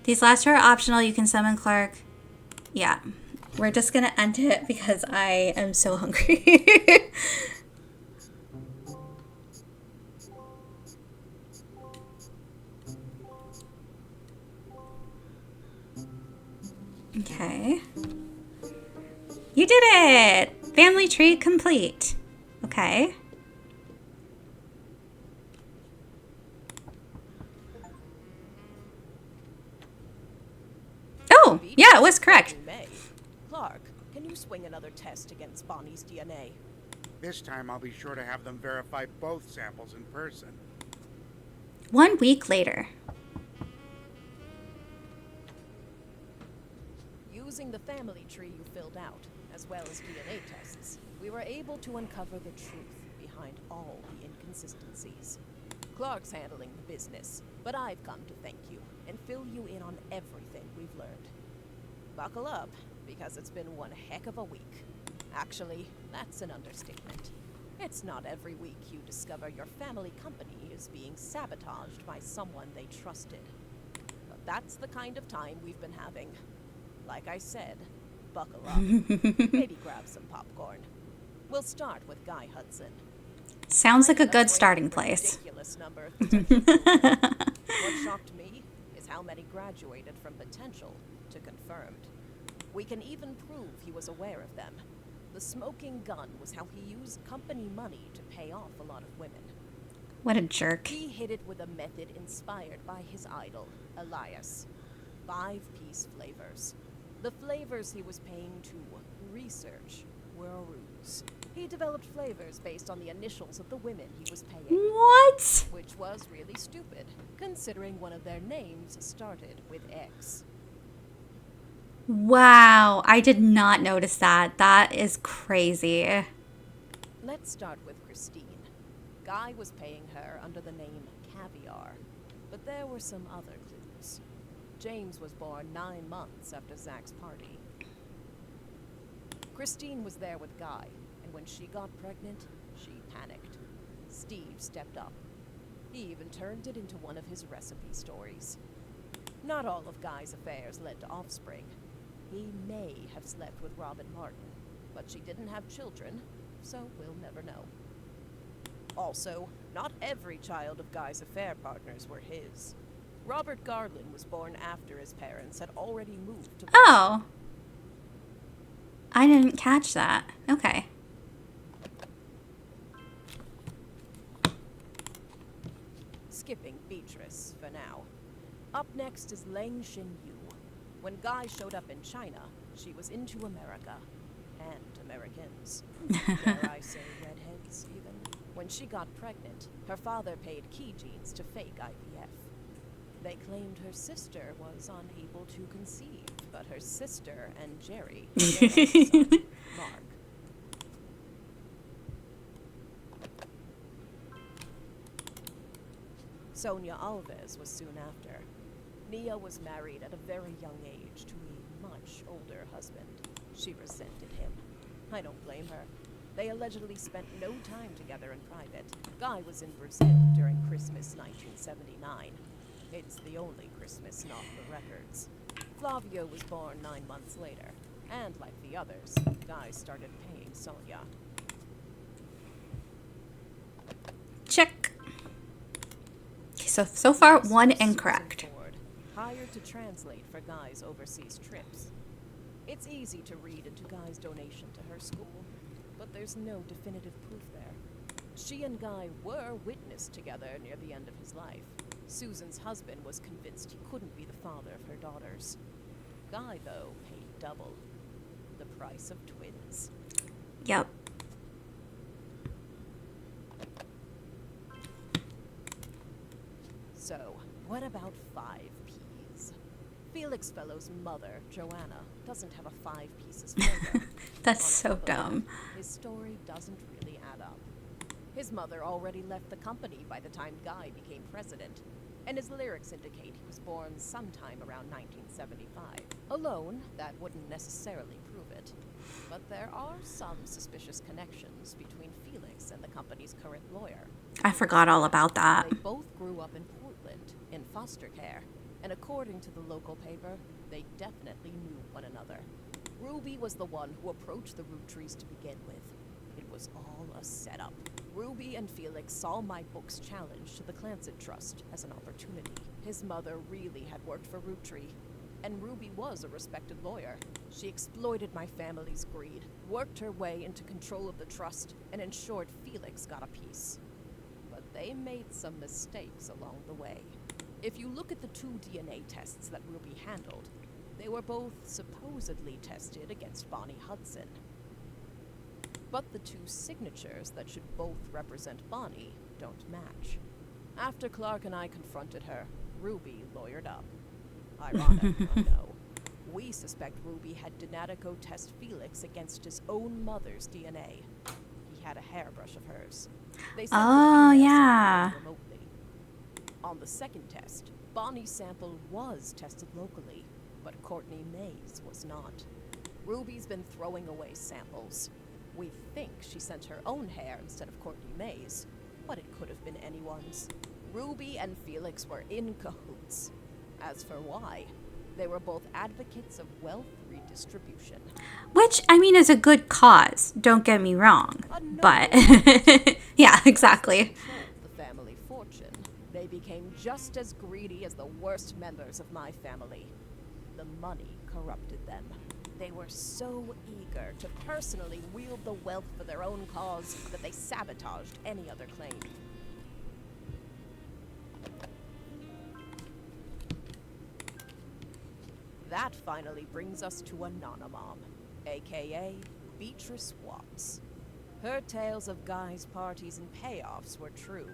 These last two are optional. You can summon Clark. Yeah. We're just going to end it because I am so hungry. Okay. You did it! Family tree complete. Okay. Oh, yeah, it was correct. Clark, can you swing another test against Bonnie's DNA? This time I'll be sure to have them verify both samples in person. 1 week later. Using the family tree you filled out, as well as DNA tests, we were able to uncover the truth behind all the inconsistencies. Clark's handling the business, but I've come to thank you and fill you in on everything we've learned. Buckle up, because it's been one heck of a week. Actually, that's an understatement. It's not every week you discover your family company is being sabotaged by someone they trusted. But that's the kind of time we've been having. Like I said, buckle up. Maybe grab some popcorn. We'll start with Guy Hudson. Sounds like a good starting place. Ridiculous number of potential. What shocked me is how many graduated from potential to confirmed. We can even prove he was aware of them. The smoking gun was how he used company money to pay off a lot of women. What a jerk. He hid it with a method inspired by his idol, Elias. 5-piece flavors. The flavors he was paying to research were a ruse. He developed flavors based on the initials of the women he was paying. What? Which was really stupid, considering one of their names started with X. Wow, I did not notice that. That is crazy. Let's start with Christine. Guy was paying her under the name Caviar, but there were some other clues. James was born 9 months after Zach's party. Christine was there with Guy, and when she got pregnant, she panicked. Steve stepped up. He even turned it into one of his recipe stories. Not all of Guy's affairs led to offspring. He may have slept with Robin Martin, but she didn't have children, so we'll never know. Also, not every child of Guy's affair partners were his. Robert Garland was born after his parents had already moved to Boston. Oh. I didn't catch that. Okay. Skipping Beatrice for now. Up next is Leng Xin Yu. When Guy showed up in China, she was into America. And Americans. Dare I say redheads, even? When she got pregnant, her father paid key genes to fake IVF. They claimed her sister was unable to conceive, but her sister and Jerry had their own son, Mark. Sonia Alves was soon after. Nia was married at a very young age to a much older husband. She resented him. I don't blame her. They allegedly spent no time together in private. Guy was in Brazil during Christmas 1979. It's the only Christmas not on the records. Flavio was born 9 months later, and like the others, Guy started paying Sonia. Check. Okay, so far, one incorrect. Susan Ford, hired to translate for Guy's overseas trips. It's easy to read into Guy's donation to her school, but there's no definitive proof there. She and Guy were witnessed together near the end of his life. Susan's husband was convinced he couldn't be the father of her daughters. Guy, though, paid double. The price of twins. Yep. So, what about 5Ps? Felix Fellow's mother, Joanna, doesn't have a 5 pieces folder. That's so dumb. His story doesn't really add up. His mother already left the company by the time Guy became president, and his lyrics indicate he was born sometime around 1975. Alone, that wouldn't necessarily prove it. But there are some suspicious connections between Felix and the company's current lawyer. I forgot all about that. They both grew up in Portland, in foster care, and according to the local paper, they definitely knew one another. Ruby was the one who approached the Roottrees to begin with. It was all a setup. Ruby and Felix saw my book's challenge to the Clancet Trust as an opportunity. His mother really had worked for Roottree, and Ruby was a respected lawyer. She exploited my family's greed, worked her way into control of the trust, and ensured Felix got a piece. But they made some mistakes along the way. If you look at the 2 DNA tests that Ruby handled, they were both supposedly tested against Bonnie Hudson. But the 2 signatures that should both represent Bonnie don't match. After Clark and I confronted her, Ruby lawyered up. Ironic, I know. We suspect Ruby had Donatico test Felix against his own mother's DNA. He had a hairbrush of hers. They sent the Oh, female yeah. sample remotely. On the second test, Bonnie's sample was tested locally, but Courtney May's was not. Ruby's been throwing away samples. We think she sent her own hair instead of Courtney May's, but it could have been anyone's. Ruby and Felix were in cahoots. As for why, they were both advocates of wealth redistribution. Which, I mean, is a good cause. Don't get me wrong. But, yeah, exactly. Controlled the family fortune. They became just as greedy as the worst members of my family. The money corrupted them. They were so eager to personally wield the wealth for their own cause that they sabotaged any other claim. That finally brings us to Anonymom, aka Beatrice Watts. Her tales of Guy's parties and payoffs were true.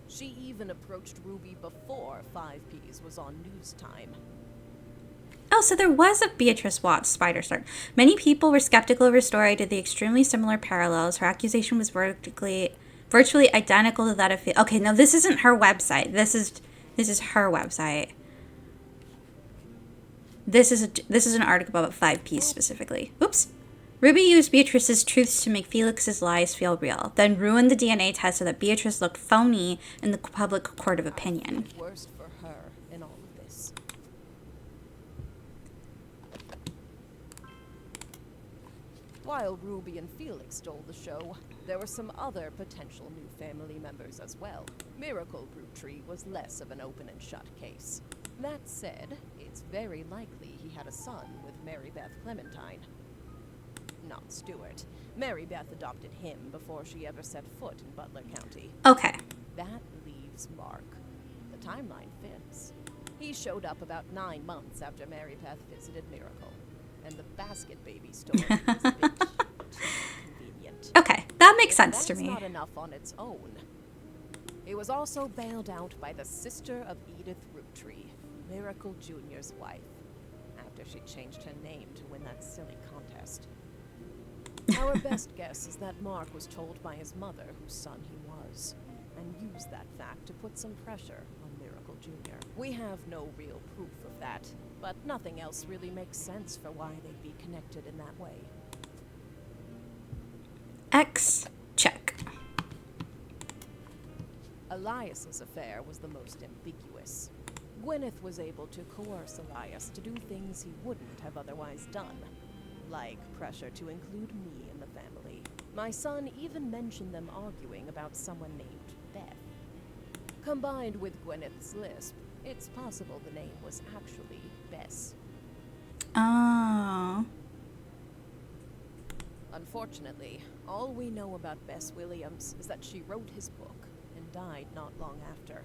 She even approached Ruby before 5Ps was on news time. Oh, so there was a Beatrice Watts spider start. Many people were skeptical of her story due to the extremely similar parallels. Her accusation was virtually identical to that of... Okay, no, this isn't her website. This is her website. This is an article about 5Ps specifically. Oops. Ruby used Beatrice's truths to make Felix's lies feel real, then ruined the DNA test so that Beatrice looked phony in the public court of opinion. Worst for her in all of this. While Ruby and Felix stole the show, there were some other potential new family members as well. Miracle Roottrie was less of an open and shut case. That said, it's very likely he had a son with Mary Beth Clementine. Not Stuart. Mary Beth adopted him before she ever set foot in Butler County. Okay. That leaves Mark. The timeline fits. He showed up about 9 months after Mary Beth visited Miracle, and the basket baby story was a bit too convenient. Okay, that makes sense to me. That's not enough on its own. It was also bailed out by the sister of Edith Roottrie, Miracle Jr.'s wife, after she changed her name to win that silly contest. Our best guess is that Mark was told by his mother whose son he was, and used that fact to put some pressure on Miracle Jr. We have no real proof of that, but nothing else really makes sense for why they'd be connected in that way. X. Check. Elias's affair was the most ambiguous. Gwyneth was able to coerce Elias to do things he wouldn't have otherwise done, like pressure to include me in the family. My son even mentioned them arguing about someone named Beth. Combined with Gwyneth's lisp, it's possible the name was actually Bess. Oh. Unfortunately, all we know about Bess Williams is that she wrote his book and died not long after,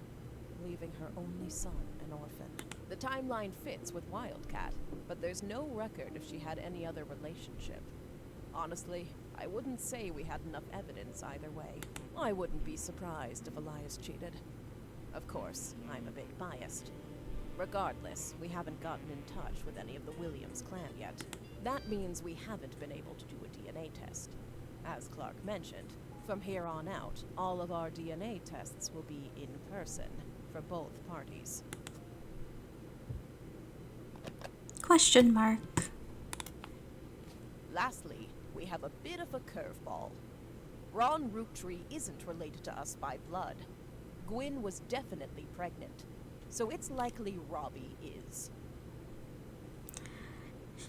leaving her only son an orphan. The timeline fits with Wildcat, but there's no record if she had any other relationship. Honestly, I wouldn't say we had enough evidence either way. I wouldn't be surprised if Elias cheated. Of course, I'm a bit biased. Regardless, we haven't gotten in touch with any of the Williams clan yet. That means we haven't been able to do a DNA test. As Clark mentioned, from here on out, all of our DNA tests will be in person for both parties. Question mark. Lastly, we have a bit of a curveball. Ron Roottrees isn't related to us by blood. Gwyn was definitely pregnant, so it's likely Robbie is.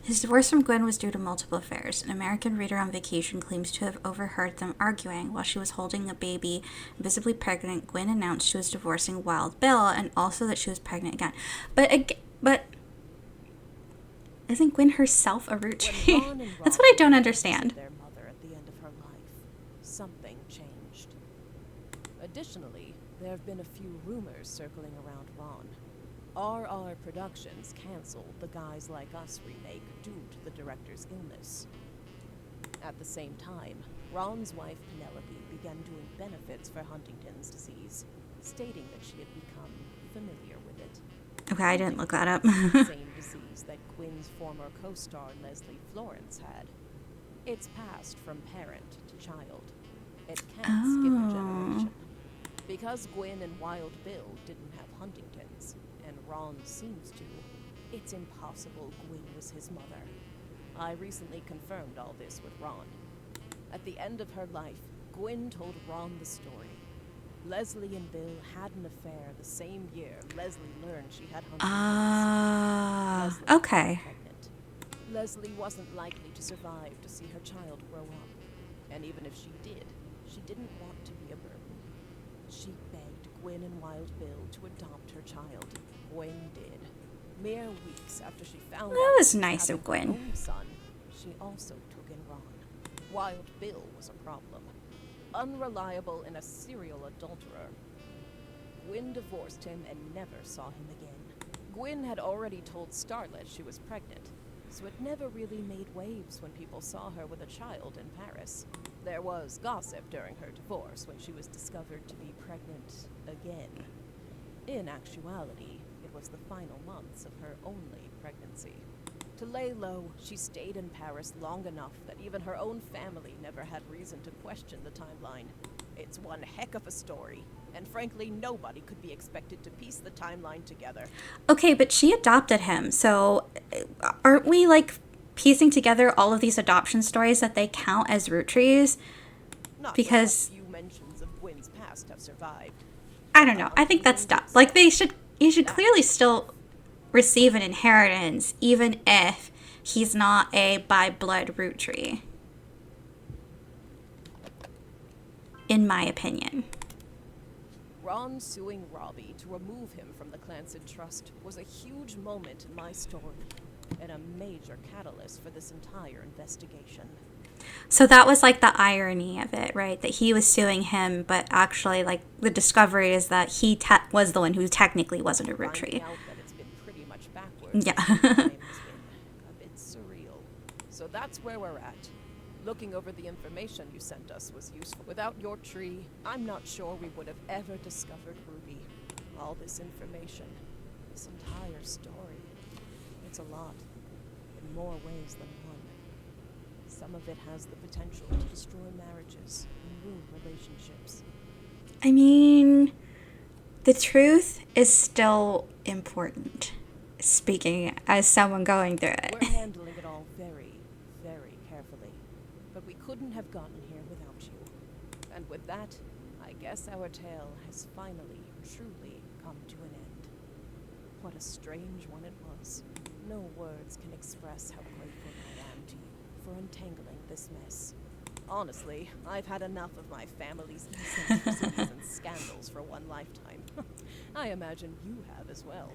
His divorce from Gwen was due to multiple affairs. An American reader on vacation claims to have overheard them arguing. While she was holding a baby, visibly pregnant, Gwen announced she was divorcing Wild Bill and also that she was pregnant again. But isn't Gwen herself a Roottrie? That's what I don't understand. Their mother at the end of her life. Something changed. Additionally, there have been a few rumors circling around Ron. RR Productions canceled the Guys Like Us remake due to the director's illness. At the same time, Ron's wife Penelope began doing benefits for Huntington's disease, stating that she had become familiar with it. Okay, I didn't look that up. The same disease that Gwyn's former co-star Leslie Florence had. It's passed from parent to child. It can't skip a generation. Because Gwyn and Wild Bill didn't have Huntington's, and Ron seems to, it's impossible Gwyn was his mother. I recently confirmed all this with Ron. At the end of her life, Gwyn told Ron the story. Leslie and Bill had an affair the same year Leslie learned she had Huntington's. Leslie okay. was pregnant. Leslie wasn't likely to survive to see her child grow up. And even if she did, she didn't want to be a burden. She begged Gwyn and Wild Bill to adopt her child. Gwyn did. Mere weeks after she found out That was nice of Gwyn. her own son, she also took in Ron. Wild Bill was a problem. Unreliable and a serial adulterer. Gwyn divorced him and never saw him again. Gwyn had already told Starlet she was pregnant, so it never really made waves when people saw her with a child in Paris. There was gossip during her divorce when she was discovered to be pregnant again. In actuality, it was the final months of her only pregnancy. To lay low, she stayed in Paris long enough that even her own family never had reason to question the timeline. It's one heck of a story, and frankly, nobody could be expected to piece the timeline together. Okay, but she adopted him, so aren't we, like, piecing together all of these adoption stories that they count as Roottrees? Not Because few mentions of Gwyn's past have survived. I don't know. I think that's dumb. Like, you should clearly still receive an inheritance, even if he's not a by-blood Roottree. In my opinion. Ron suing Robbie to remove him from the Clancy Trust was a huge moment in my story, and a major catalyst for this entire investigation. So that was like the irony of it, right? That he was suing him, but actually, like, the discovery is that he was the one who technically wasn't a Roottrie. Finding out that it's been pretty much backwards. Yeah. Time has been a bit surreal. So that's where we're at. Looking over the information you sent us was useful. Without your tree, I'm not sure we would have ever discovered Ruby. All this information, this entire story. It's a lot, in more ways than one. Some of it has the potential to destroy marriages and ruin relationships. I mean, the truth is still important, speaking as someone going through it. We're handling it all very, very carefully. But we couldn't have gotten here without you. And with that, I guess our tale has finally, truly come to an end. What a strange one it was. No words can express how grateful I am to you for untangling this mess. Honestly, I've had enough of my family's eccentricities and scandals for one lifetime. I imagine you have as well.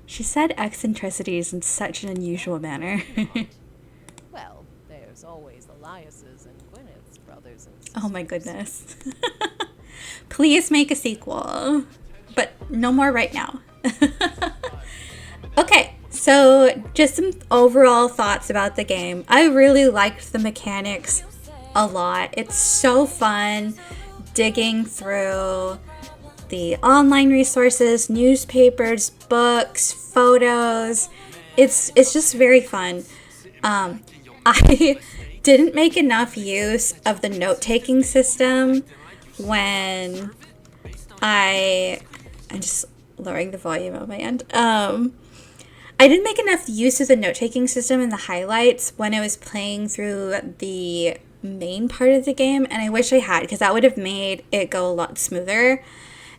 She said eccentricities in such an unusual manner. Well, there's always Elias's and Gwyneth's brothers and sisters. Oh my goodness. Please make a sequel, but no more right now. Okay, so just some overall thoughts about the game. I really liked the mechanics a lot. It's so fun digging through the online resources, newspapers, books, photos. It's just very fun. I didn't make enough use of the note-taking system when I'm just lowering the volume on my end. I didn't make enough use of the note-taking system in the highlights when I was playing through the main part of the game, and I wish I had, because that would have made it go a lot smoother.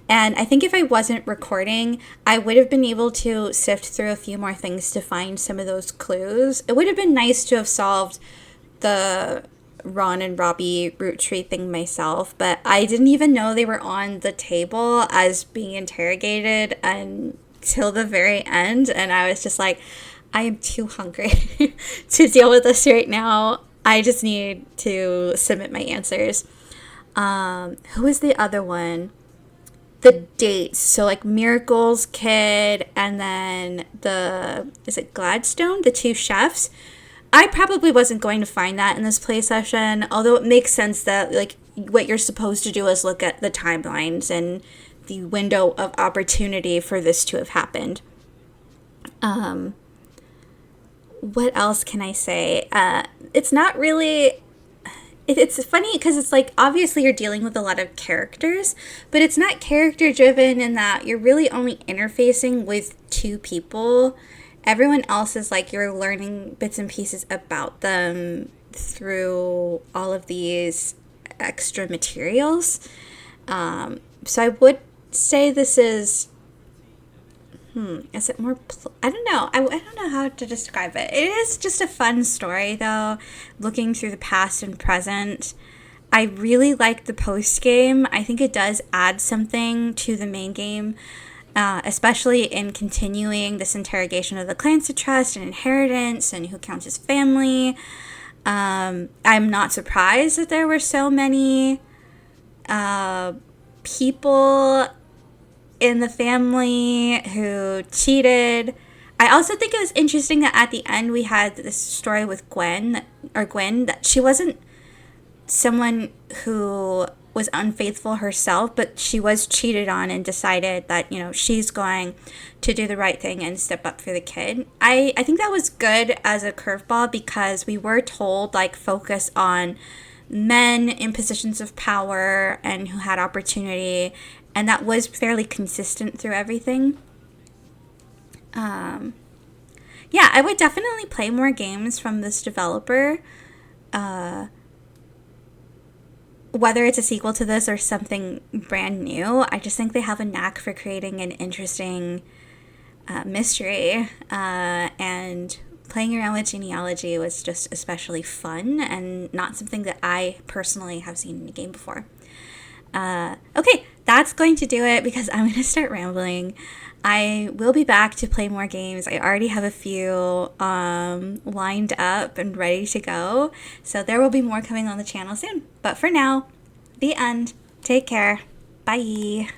And I think if I wasn't recording, I would have been able to sift through a few more things to find some of those clues. It would have been nice to have solved the Ron and Robbie root tree thing myself, but I didn't even know they were on the table as being interrogated until the very end, and I was just like, I am too hungry to deal with this right now. I just need to submit my answers. Who is the other one? The dates. So like Miracle's kid and then is it Gladstone? The two chefs. I probably wasn't going to find that in this play session, although it makes sense that like what you're supposed to do is look at the timelines and the window of opportunity for this to have happened. What else can I say? It's not really... It's funny because it's like, obviously you're dealing with a lot of characters, but it's not character driven in that you're really only interfacing with two people. Everyone else is like you're learning bits and pieces about them through all of these extra materials. So I would say this is... is it more... I don't know. I don't know how to describe it. It is just a fun story, though, looking through the past and present. I really like the post-game. I think it does add something to the main game, especially in continuing this interrogation of the clans of trust and inheritance and who counts as family. I'm not surprised that there were so many people in the family who cheated. I also think it was interesting that at the end we had this story with Gwyn, that she wasn't someone who was unfaithful herself, but she was cheated on and decided that, she's going to do the right thing and step up for the kid. I think that was good as a curveball because we were told, focus on men in positions of power and who had opportunity, and that was fairly consistent through everything. I would definitely play more games from this developer. Whether it's a sequel to this or something brand new, I just think they have a knack for creating an interesting mystery. And playing around with genealogy was just especially fun and not something that I personally have seen in a game before. Okay, that's going to do it because I'm going to start rambling. I will be back to play more games. I already have a few lined up and ready to go. So there will be more coming on the channel soon. But for now, the end. Take care. Bye.